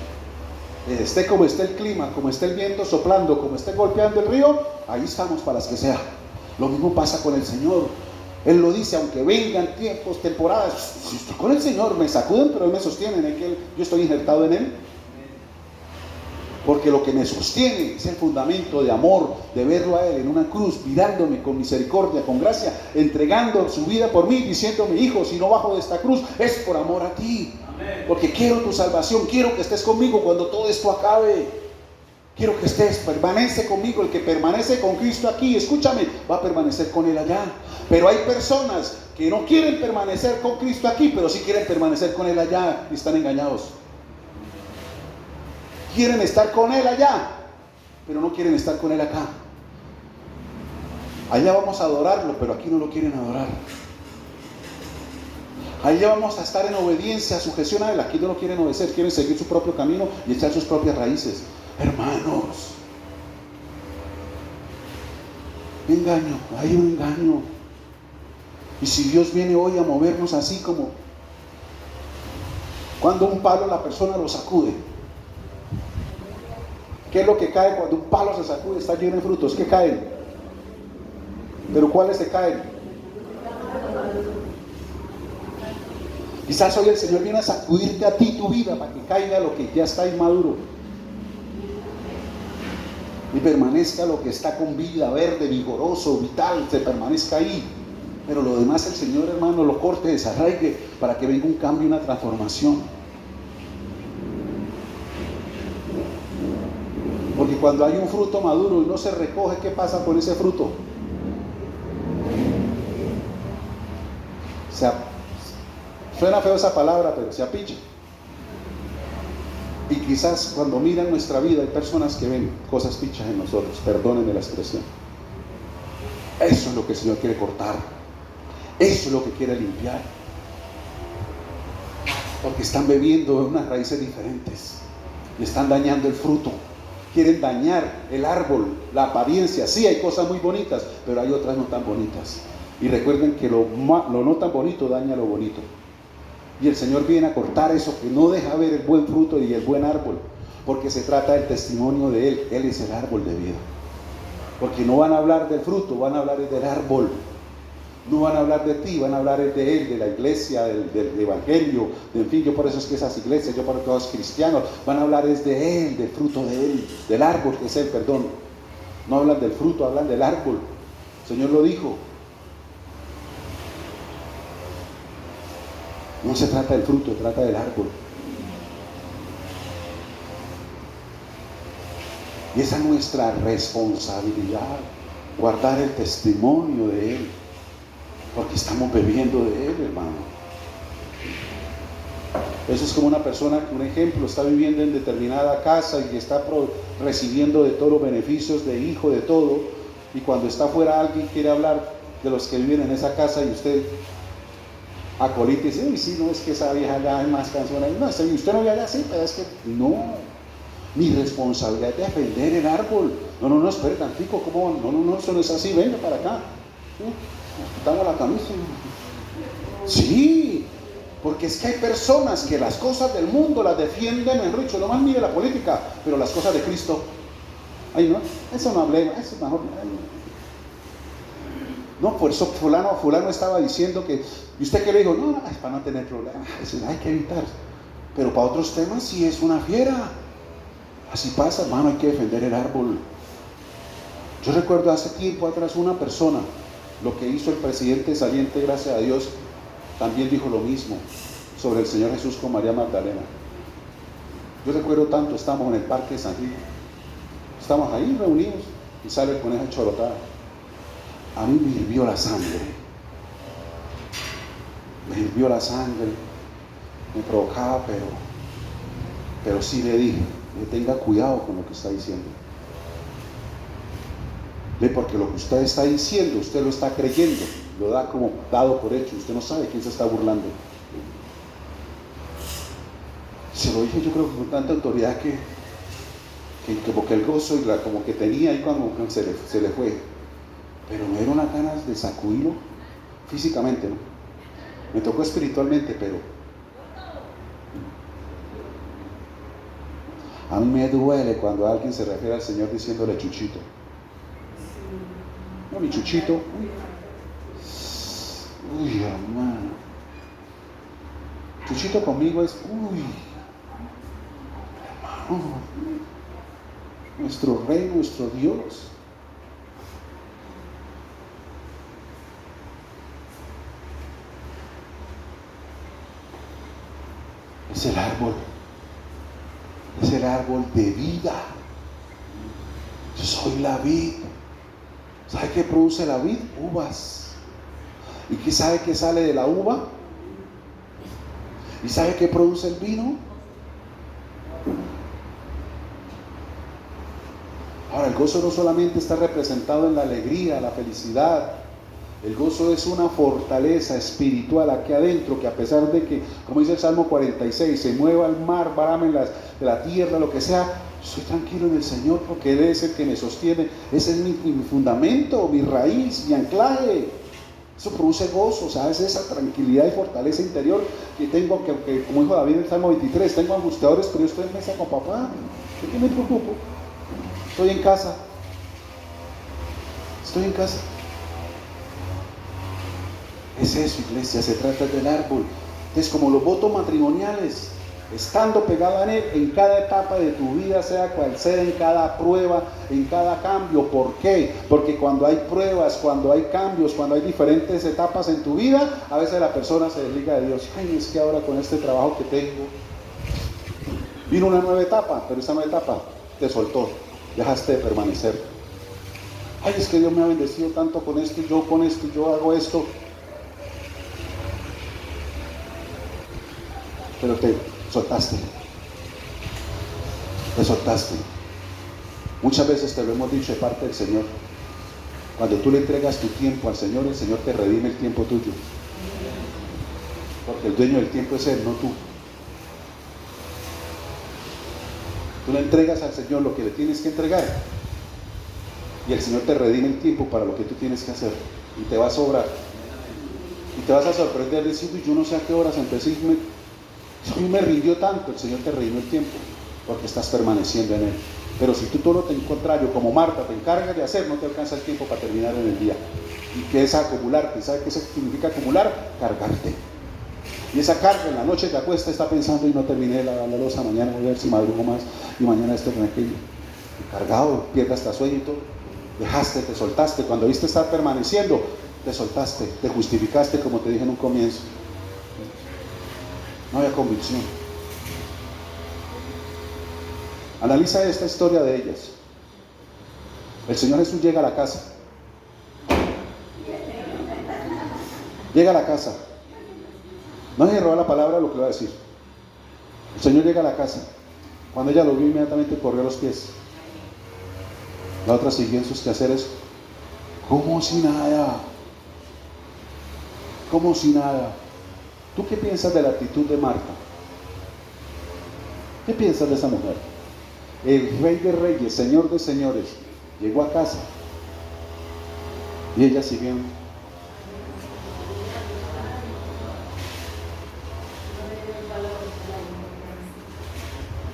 Esté como esté el clima, como esté el viento soplando, como esté golpeando el río, ahí estamos para las que sea. Lo mismo pasa con el Señor. Él lo dice, aunque vengan tiempos, temporadas, si estoy con el Señor, me sacuden, pero Él me sostiene, en que yo estoy injertado en Él. Porque lo que me sostiene es el fundamento de amor, de verlo a Él en una cruz, mirándome con misericordia, con gracia, entregando su vida por mí, diciéndome, hijo, si no bajo de esta cruz, es por amor a ti. Porque quiero tu salvación, quiero que estés conmigo cuando todo esto acabe. Quiero que estés, permanece conmigo. El que permanece con Cristo aquí, escúchame, va a permanecer con Él allá. Pero hay personas que no quieren permanecer con Cristo aquí, pero sí quieren permanecer con Él allá y están engañados. Quieren estar con Él allá, pero no quieren estar con Él acá. Allá vamos a adorarlo, pero aquí no lo quieren adorar. Allá vamos a estar en obediencia, sujeción a Él, aquí no lo quieren obedecer, quieren seguir su propio camino y echar sus propias raíces. Hermanos, engaño, hay un engaño. Y si Dios viene hoy a movernos así como cuando un palo la persona lo sacude, ¿qué es lo que cae cuando un palo se sacude? Está lleno de frutos. ¿Qué caen? ¿Pero cuáles se caen? Quizás hoy el Señor viene a sacudirte a ti tu vida para que caiga lo que ya está inmaduro y permanezca lo que está con vida, verde, vigoroso, vital, se permanezca ahí. Pero lo demás el Señor, hermano, lo corte, desarraigue para que venga un cambio, una transformación. Porque cuando hay un fruto maduro y no se recoge, ¿qué pasa con ese fruto? Suena feo esa palabra, pero se apicha. Y quizás cuando miran nuestra vida hay personas que ven cosas pichas en nosotros, perdónenme la expresión. Eso es lo que el Señor quiere cortar. Eso es lo que quiere limpiar. Porque están bebiendo de unas raíces diferentes y están dañando el fruto. Quieren dañar el árbol, la apariencia. Sí, hay cosas muy bonitas, pero hay otras no tan bonitas. Y recuerden que lo no tan bonito daña lo bonito. Y el Señor viene a cortar eso que no deja ver el buen fruto y el buen árbol. porque se trata del testimonio de Él. Él es el árbol de vida. Porque no van a hablar del fruto, van a hablar del árbol. No van a hablar de ti, van a hablar de Él, de la iglesia, del evangelio, en fin, yo por eso es que esas iglesias, yo por todos los cristianos, van a hablar es de Él, del fruto de Él, del árbol que es Él, perdón. No hablan del fruto, hablan del árbol. El Señor lo dijo. No se trata del fruto, se trata del árbol. Y esa es nuestra responsabilidad, guardar el testimonio de Él. Porque estamos bebiendo de Él, hermano. Eso es como una persona que, un ejemplo, está viviendo en determinada casa y está recibiendo de todos los beneficios de hijo, de todo. Y cuando está afuera alguien quiere hablar de los que viven en esa casa y usted acolita y dice, uy, sí, no, es que esa vieja allá hay más canciones. No, usted no ve allá, sí, pero es que no. Mi responsabilidad es defender el árbol. No, espere tantico, ¿cómo? No, eso no es así, venga para acá. ¿Sí? Quitamos la camisa. Sí, porque es que hay personas que las cosas del mundo las defienden en richo, no más mire la política, pero las cosas de Cristo, ay no, eso no hablemos, eso es mejor. No, por eso fulano estaba diciendo que, ¿y usted qué le dijo? No, es para no tener problemas, eso hay que evitar. Pero para otros temas sí es una fiera. Así pasa, hermano, hay que defender el árbol. Yo recuerdo hace tiempo atrás una persona, lo que hizo el presidente saliente, gracias a Dios, también dijo lo mismo sobre el Señor Jesús con María Magdalena. Yo recuerdo tanto, estábamos en el parque de San Gil, estamos ahí reunidos y sale con esa chorotada. A mí me hirvió la sangre, me provocaba, pero sí le dije, tenga cuidado con lo que está diciendo. Porque lo que usted está diciendo, usted lo está creyendo, lo da como dado por hecho, usted no sabe quién se está burlando. Se lo dije yo creo que con tanta autoridad que porque el gozo y como que tenía ahí cuando se le fue, pero me dieron las ganas de sacudirlo físicamente, ¿no? Me tocó espiritualmente, pero a mí me duele cuando alguien se refiere al Señor diciéndole Chuchito. No, mi Chuchito. Uy, hermano. Chuchito conmigo es, hermano. Nuestro Rey, nuestro Dios. Es el árbol de vida. Yo soy la vid. ¿Sabe qué produce la vid? Uvas. ¿Y qué sabe qué sale de la uva? ¿Y sabe qué produce el vino? Ahora, el gozo no solamente está representado en la alegría, la felicidad. El gozo es una fortaleza espiritual aquí adentro, que a pesar de que, como dice el Salmo 46, se mueva el mar, barame la tierra, lo que sea, estoy tranquilo en el Señor porque Él es el que me sostiene. Ese es mi fundamento, mi raíz, mi anclaje. Eso produce gozo, ¿sabes? Esa tranquilidad y fortaleza interior que tengo, que como dijo David en el Salmo 23, tengo angustiadores, pero yo estoy en mesa con papá. ¿De qué me preocupo? Estoy en casa. Es eso, iglesia, se trata del árbol. Es como los votos matrimoniales, estando pegado a Él en cada etapa de tu vida, sea cual sea, en cada prueba, en cada cambio. ¿Por qué? Porque cuando hay pruebas, cuando hay cambios, cuando hay diferentes etapas en tu vida, a veces la persona se desliga de Dios. Ay, es que ahora con este trabajo que tengo, vino una nueva etapa, pero esa nueva etapa te soltó, dejaste de permanecer. Ay, es que Dios me ha bendecido tanto con esto, y yo hago esto. Pero te soltaste. Muchas veces te lo hemos dicho de parte del Señor. Cuando tú le entregas tu tiempo al Señor, el Señor te redime el tiempo tuyo. Porque el dueño del tiempo es Él, no tú. Tú le entregas al Señor lo que le tienes que entregar, y el Señor te redime el tiempo para lo que tú tienes que hacer, y te va a sobrar. Y te vas a sorprender diciendo, yo no sé a qué horas empecé, hoy me rindió tanto. El Señor te redimió el tiempo. porque estás permaneciendo en Él. Pero si tú todo lo contrario, como Marta, te encargas de hacer, no te alcanza el tiempo para terminar en el día. ¿Y qué es acumularte? ¿Sabes qué significa acumular? Cargarte. Y esa carga en la noche te acuesta, está pensando y no terminé la losa, mañana voy a ver si madrugo más, y mañana esto con aquello. Y cargado, pierdas hasta sueño y todo. Dejaste, te soltaste. Cuando viste estar permaneciendo, te soltaste, te justificaste, como te dije en un comienzo. No había convicción. Analiza esta historia de ellas. El Señor Jesús llega a la casa. Llega a la casa. No se roba la palabra lo que va a decir. El Señor llega a la casa. Cuando ella lo vio, inmediatamente corrió a los pies. La otra siguió en sus quehaceres como si nada. Como si nada. ¿Tú qué piensas de la actitud de Marta? ¿Qué piensas de esa mujer? El Rey de Reyes, Señor de Señores, llegó a casa y ella siguió.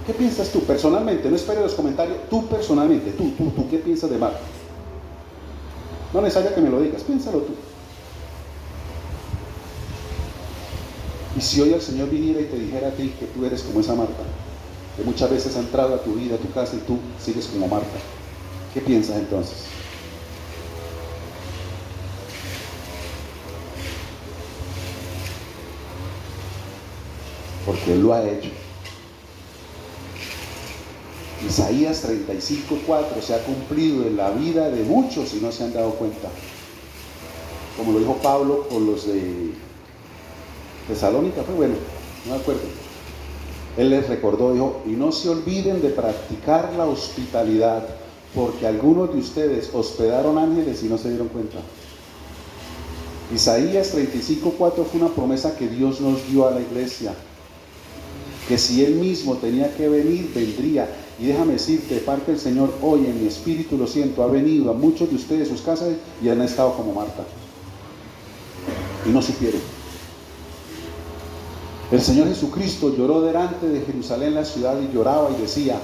¿Qué piensas tú personalmente? No esperes los comentarios. Tú personalmente, tú, ¿qué piensas de Marta? No es necesario que me lo digas, piénsalo tú. Y si hoy el Señor viniera y te dijera a ti que tú eres como esa Marta, que muchas veces ha entrado a tu vida, a tu casa, y tú sigues como Marta, ¿qué piensas entonces? Porque Él lo ha hecho. Isaías 35:4 se ha cumplido en la vida de muchos y no se han dado cuenta. Como lo dijo Pablo con los de Tesalónica, fue bueno, no me acuerdo. Él les recordó, dijo, y no se olviden de practicar la hospitalidad, porque algunos de ustedes hospedaron ángeles y no se dieron cuenta. Isaías 35:4 fue una promesa que Dios nos dio a la iglesia, que si Él mismo tenía que venir, vendría. Y déjame decirte, de parte del Señor, hoy en mi espíritu lo siento, ha venido a muchos de ustedes sus casas y han estado como Marta y no supieron. El Señor Jesucristo lloró delante de Jerusalén, la ciudad, y lloraba y decía,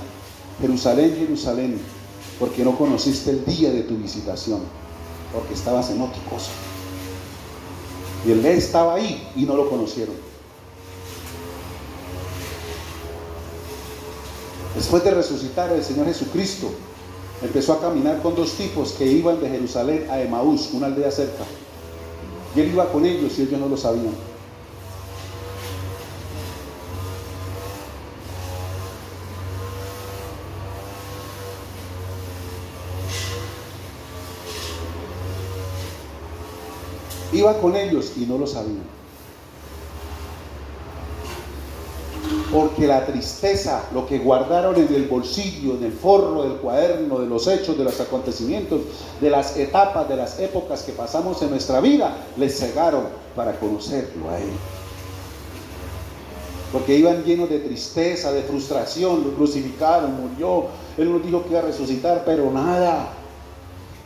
Jerusalén, Jerusalén, porque no conociste el día de tu visitación, porque estabas en otra cosa. Y Él estaba ahí y no lo conocieron. Después de resucitar el Señor Jesucristo, empezó a caminar con dos tipos que iban de Jerusalén a Emaús, una aldea cerca. Y Él iba con ellos y ellos no lo sabían. Iba con ellos y no lo sabían. Porque la tristeza, lo que guardaron en el bolsillo, en el forro del cuaderno, de los hechos, de los acontecimientos, de las etapas, de las épocas que pasamos en nuestra vida, les cegaron para conocerlo a Él. Porque iban llenos de tristeza, de frustración, lo crucificaron, murió, Él nos dijo que iba a resucitar, pero nada.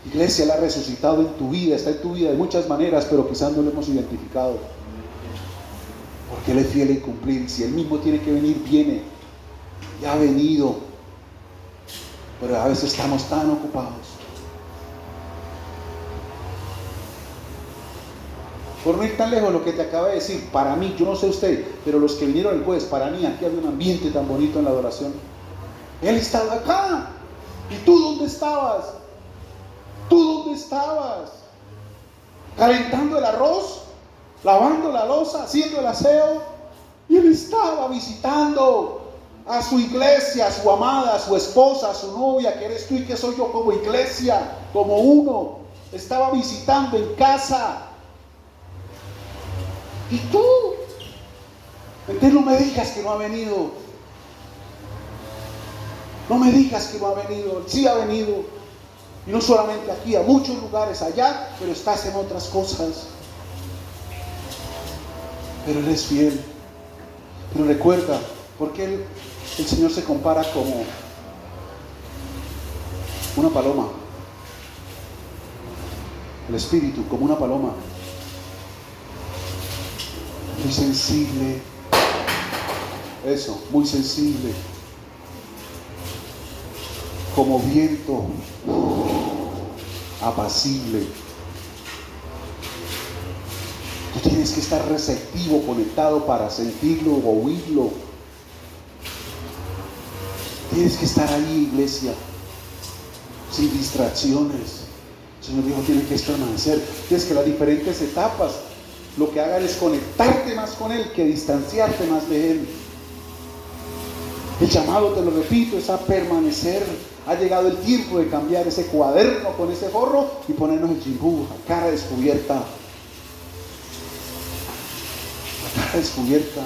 Iglesia, Él ha resucitado en tu vida, está en tu vida de muchas maneras, pero quizás no lo hemos identificado. Porque Él es fiel en cumplir. Si Él mismo tiene que venir, viene. Ya ha venido. Pero a veces estamos tan ocupados. Por no ir tan lejos, lo que te acabo de decir, para mí, yo no sé usted, pero los que vinieron el jueves, para mí, aquí había un ambiente tan bonito en la adoración. Él estaba acá. ¿Y tú dónde estabas? ¿Tú dónde estabas? ¿Calentando el arroz? ¿Lavando la loza? ¿Haciendo el aseo? Y Él estaba visitando a su iglesia, a su amada, a su esposa, a su novia, que eres tú y que soy yo como iglesia, como uno. Estaba visitando en casa. ¿Y tú? Entonces no me digas que no ha venido. No me digas que no ha venido. Él sí ha venido. Y no solamente aquí, a muchos lugares allá, pero estás en otras cosas. Pero Él es fiel. Pero recuerda, porque el Señor se compara como una paloma. El Espíritu como una paloma. Muy sensible. Eso, muy sensible. como viento apacible. Tú tienes que estar receptivo, conectado para sentirlo o oírlo. Tienes que estar ahí, iglesia, sin distracciones. El Señor dijo, tienes que permanecer. Tienes que las diferentes etapas, lo que hagan es conectarte más con Él que distanciarte más de Él. El llamado, te lo repito, es a permanecer. Ha llegado el tiempo de cambiar ese cuaderno con ese forro y ponernos el chimbú, a cara descubierta. A cara descubierta,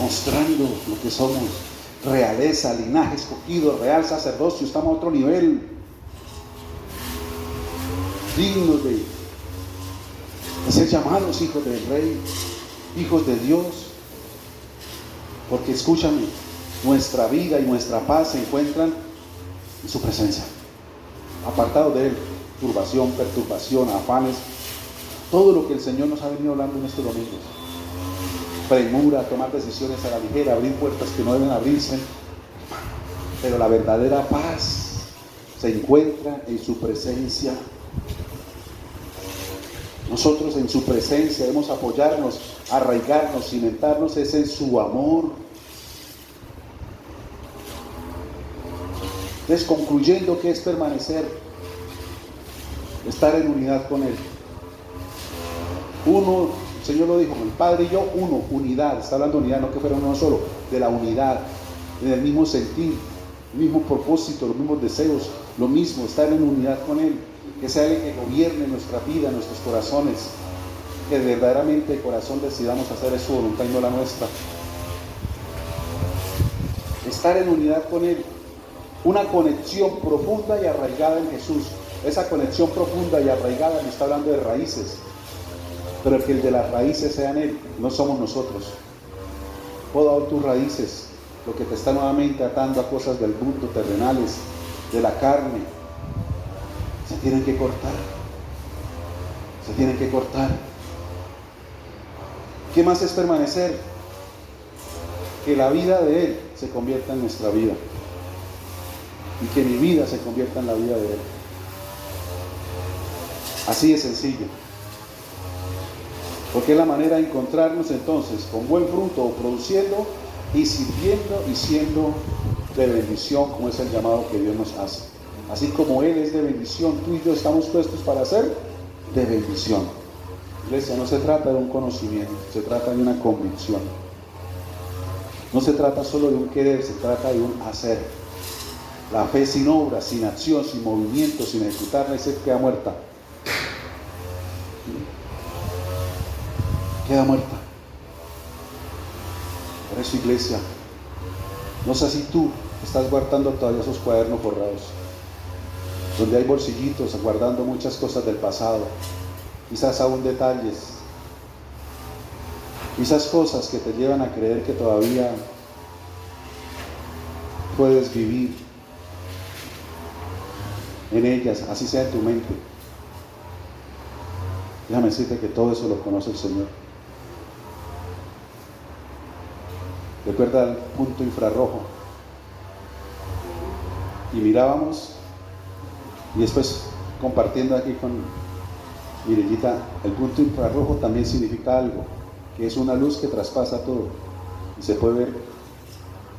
mostrando lo que somos. Realeza, linaje escogido, real sacerdocio, estamos a otro nivel. Dignos de ser llamados hijos del Rey, hijos de Dios. Porque escúchame, nuestra vida y nuestra paz se encuentran en su presencia. Apartado de Él, turbación, perturbación, afanes, todo lo que el Señor nos ha venido hablando en estos domingos. Premura, tomar decisiones a la ligera, abrir puertas que no deben abrirse. Pero la verdadera paz se encuentra en su presencia. Nosotros en su presencia debemos apoyarnos, arraigarnos, cimentarnos, es en su amor. Entonces, concluyendo, ¿qué es permanecer? Estar en unidad con Él. Uno, el Señor lo dijo, el Padre y yo, uno, unidad. Está hablando de unidad, no que fuera uno solo, de la unidad, en el mismo sentir, el mismo propósito, los mismos deseos, lo mismo, estar en unidad con Él. Que sea Él que gobierne nuestra vida, nuestros corazones, que verdaderamente de corazón decidamos hacer su voluntad y no la nuestra. Estar en unidad con Él, una conexión profunda y arraigada en Jesús. Esa conexión profunda y arraigada me está hablando de raíces, pero que el de las raíces sea en Él, no somos nosotros. Todas tus raíces, lo que te está nuevamente atando a cosas del mundo, terrenales, de la carne, se tienen que cortar. Se tienen que cortar. ¿Qué más es permanecer? Que la vida de Él se convierta en nuestra vida. Y que mi vida se convierta en la vida de Él. Así de sencillo. Porque es la manera de encontrarnos entonces con buen fruto, produciendo y sirviendo y siendo de bendición, como es el llamado que Dios nos hace. Así como Él es de bendición, tú y yo estamos puestos para ser de bendición. Iglesia, no se trata de un conocimiento, se trata de una convicción. No se trata solo de un querer, se trata de un hacer. La fe sin obra, sin acción, sin movimiento, sin ejecutarla, se queda muerta. Queda muerta. Por eso, iglesia, no sé si tú estás guardando todavía esos cuadernos forrados, donde hay bolsillitos guardando muchas cosas del pasado, quizás aún detalles, quizás cosas que te llevan a creer que todavía puedes vivir en ellas, así sea en tu mente. Déjame decirte que todo eso lo conoce el Señor. Recuerda el punto infrarrojo. Y mirábamos, y después compartiendo aquí con Mirellita, el punto infrarrojo también significa algo, que es una luz que traspasa todo y se puede ver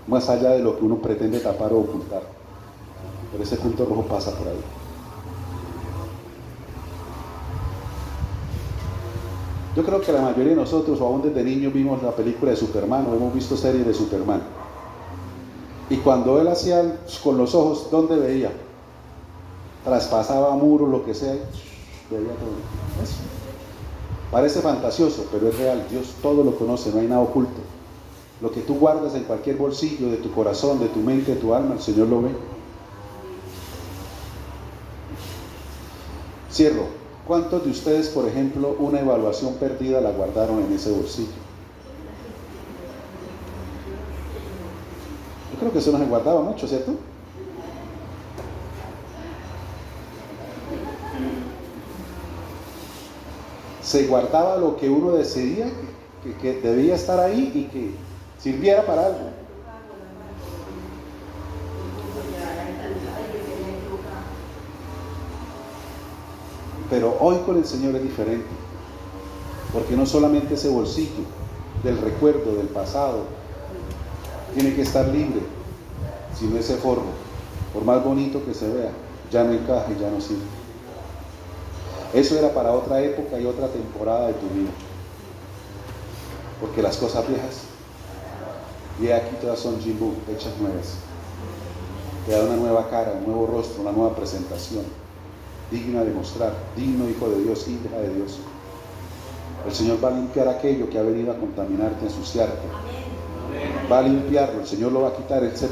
más allá de lo que uno pretende tapar o ocultar. Pero ese punto rojo pasa por ahí. Yo creo que la mayoría de nosotros, o aún desde niños, vimos la película de Superman, o hemos visto series de Superman. Y cuando él hacía con los ojos, ¿dónde veía? Traspasaba muros, lo que sea, veía todo. Eso. Parece fantasioso, pero es real. Dios todo lo conoce, no hay nada oculto. Lo que tú guardas en cualquier bolsillo de tu corazón, de tu mente, de tu alma, el Señor lo ve. Cierro. ¿Cuántos de ustedes, por ejemplo, una evaluación perdida la guardaron en ese bolsillo? Yo creo que eso no se guardaba mucho, ¿cierto? Se guardaba lo que uno decidía que debía estar ahí y que sirviera para algo. Pero hoy con el Señor es diferente, porque no solamente ese bolsillo del recuerdo del pasado tiene que estar libre, sino ese forro, por más bonito que se vea, ya no encaja y ya no sirve. Eso era para otra época y otra temporada de tu vida, porque las cosas viejas, y aquí todas son jimbú, hechas nuevas. Te da una nueva cara, un nuevo rostro, una nueva presentación, digna de mostrar, digno hijo de Dios, hija de Dios. El Señor va a limpiar aquello que ha venido a contaminarte, a ensuciarte. Va a limpiarlo, el Señor lo va a quitar. Él se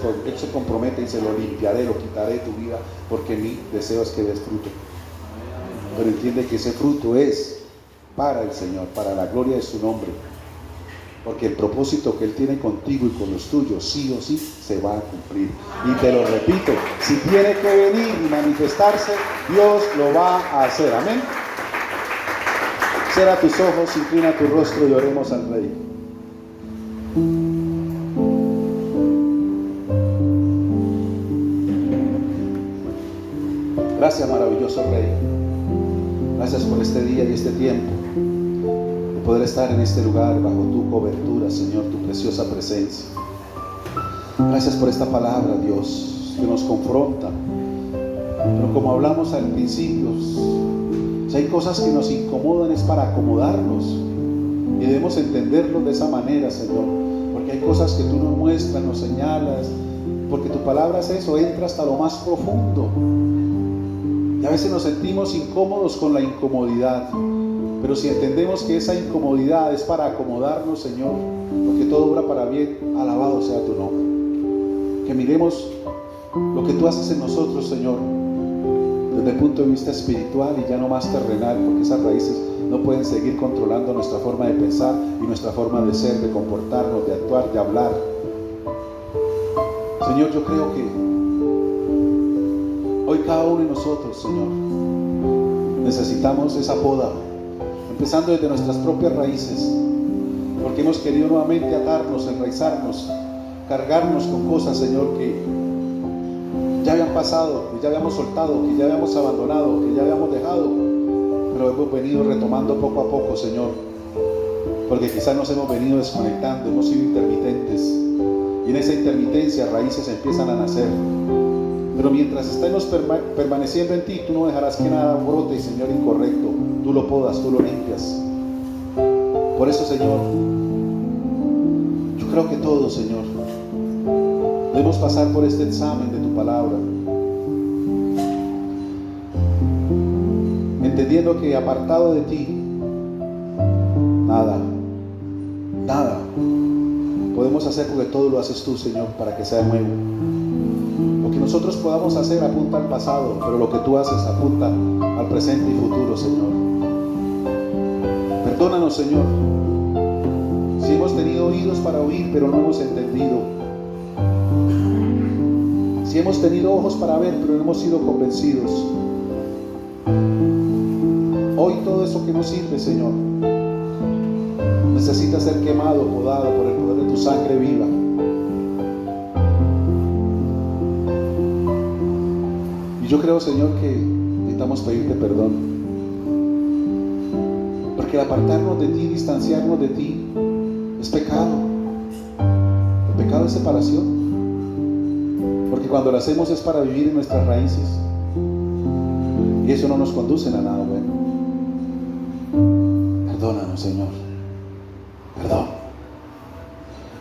compromete y se lo limpiaré, lo quitaré de tu vida, porque mi deseo es que des fruto. Pero entiende que ese fruto es para el Señor, para la gloria de su nombre, porque el propósito que Él tiene contigo y con los tuyos, sí o sí, se va a cumplir. Y te lo repito, si tiene que venir y manifestarse, Dios lo va a hacer. Amén. Cierra tus ojos, inclina tu rostro y oremos al Rey. Gracias, maravilloso Rey. Gracias por este día y este tiempo de poder estar en este lugar bajo tu cobertura, Señor, tu preciosa presencia. Gracias por esta palabra, Dios, que nos confronta. Pero como hablamos al principio, si hay cosas que nos incomodan es para acomodarnos, y debemos entenderlo de esa manera, Señor, porque hay cosas que tú nos muestras, nos señalas, porque tu palabra es eso, entra hasta lo más profundo. Y a veces nos sentimos incómodos con la incomodidad, pero si entendemos que esa incomodidad es para acomodarnos, Señor, porque todo obra para bien, alabado sea tu nombre. Que miremos lo que tú haces en nosotros, Señor, desde el punto de vista espiritual y ya no más terrenal, porque esas raíces no pueden seguir controlando nuestra forma de pensar y nuestra forma de ser, de comportarnos, de actuar, de hablar. Señor, yo creo que hoy cada uno de nosotros, Señor, necesitamos esa poda, empezando desde nuestras propias raíces, porque hemos querido nuevamente atarnos, enraizarnos, cargarnos con cosas, Señor, que ya habían pasado, que ya habíamos soltado, que ya habíamos abandonado, que ya habíamos dejado, pero hemos venido retomando poco a poco, Señor, porque quizás nos hemos venido desconectando, hemos sido intermitentes, y en esa intermitencia raíces empiezan a nacer. Pero mientras estemos permaneciendo en ti, tú no dejarás que nada brote, Señor, incorrecto. Tú lo podas, tú lo limpias. Por eso, Señor, yo creo que todos, Señor, debemos pasar por este examen de tu palabra, entendiendo que apartado de ti, nada podemos hacer, porque todo lo haces tú, Señor, para que sea nuevo. Lo que nosotros podamos hacer apunta al pasado, pero lo que tú haces apunta al presente y futuro, Señor. Perdónanos, Señor, si hemos tenido oídos para oír, pero no hemos entendido. Si hemos tenido ojos para ver, pero no hemos sido convencidos. Hoy todo eso que nos sirve, Señor, necesita ser quemado, podado por el poder de tu sangre viva. Y yo creo, Señor, que necesitamos pedirte perdón, porque el apartarnos de ti, distanciarnos de ti, es pecado. El pecado es separación, porque cuando lo hacemos es para vivir en nuestras raíces, y eso no nos conduce a nada bueno. Perdónanos, Señor, perdón.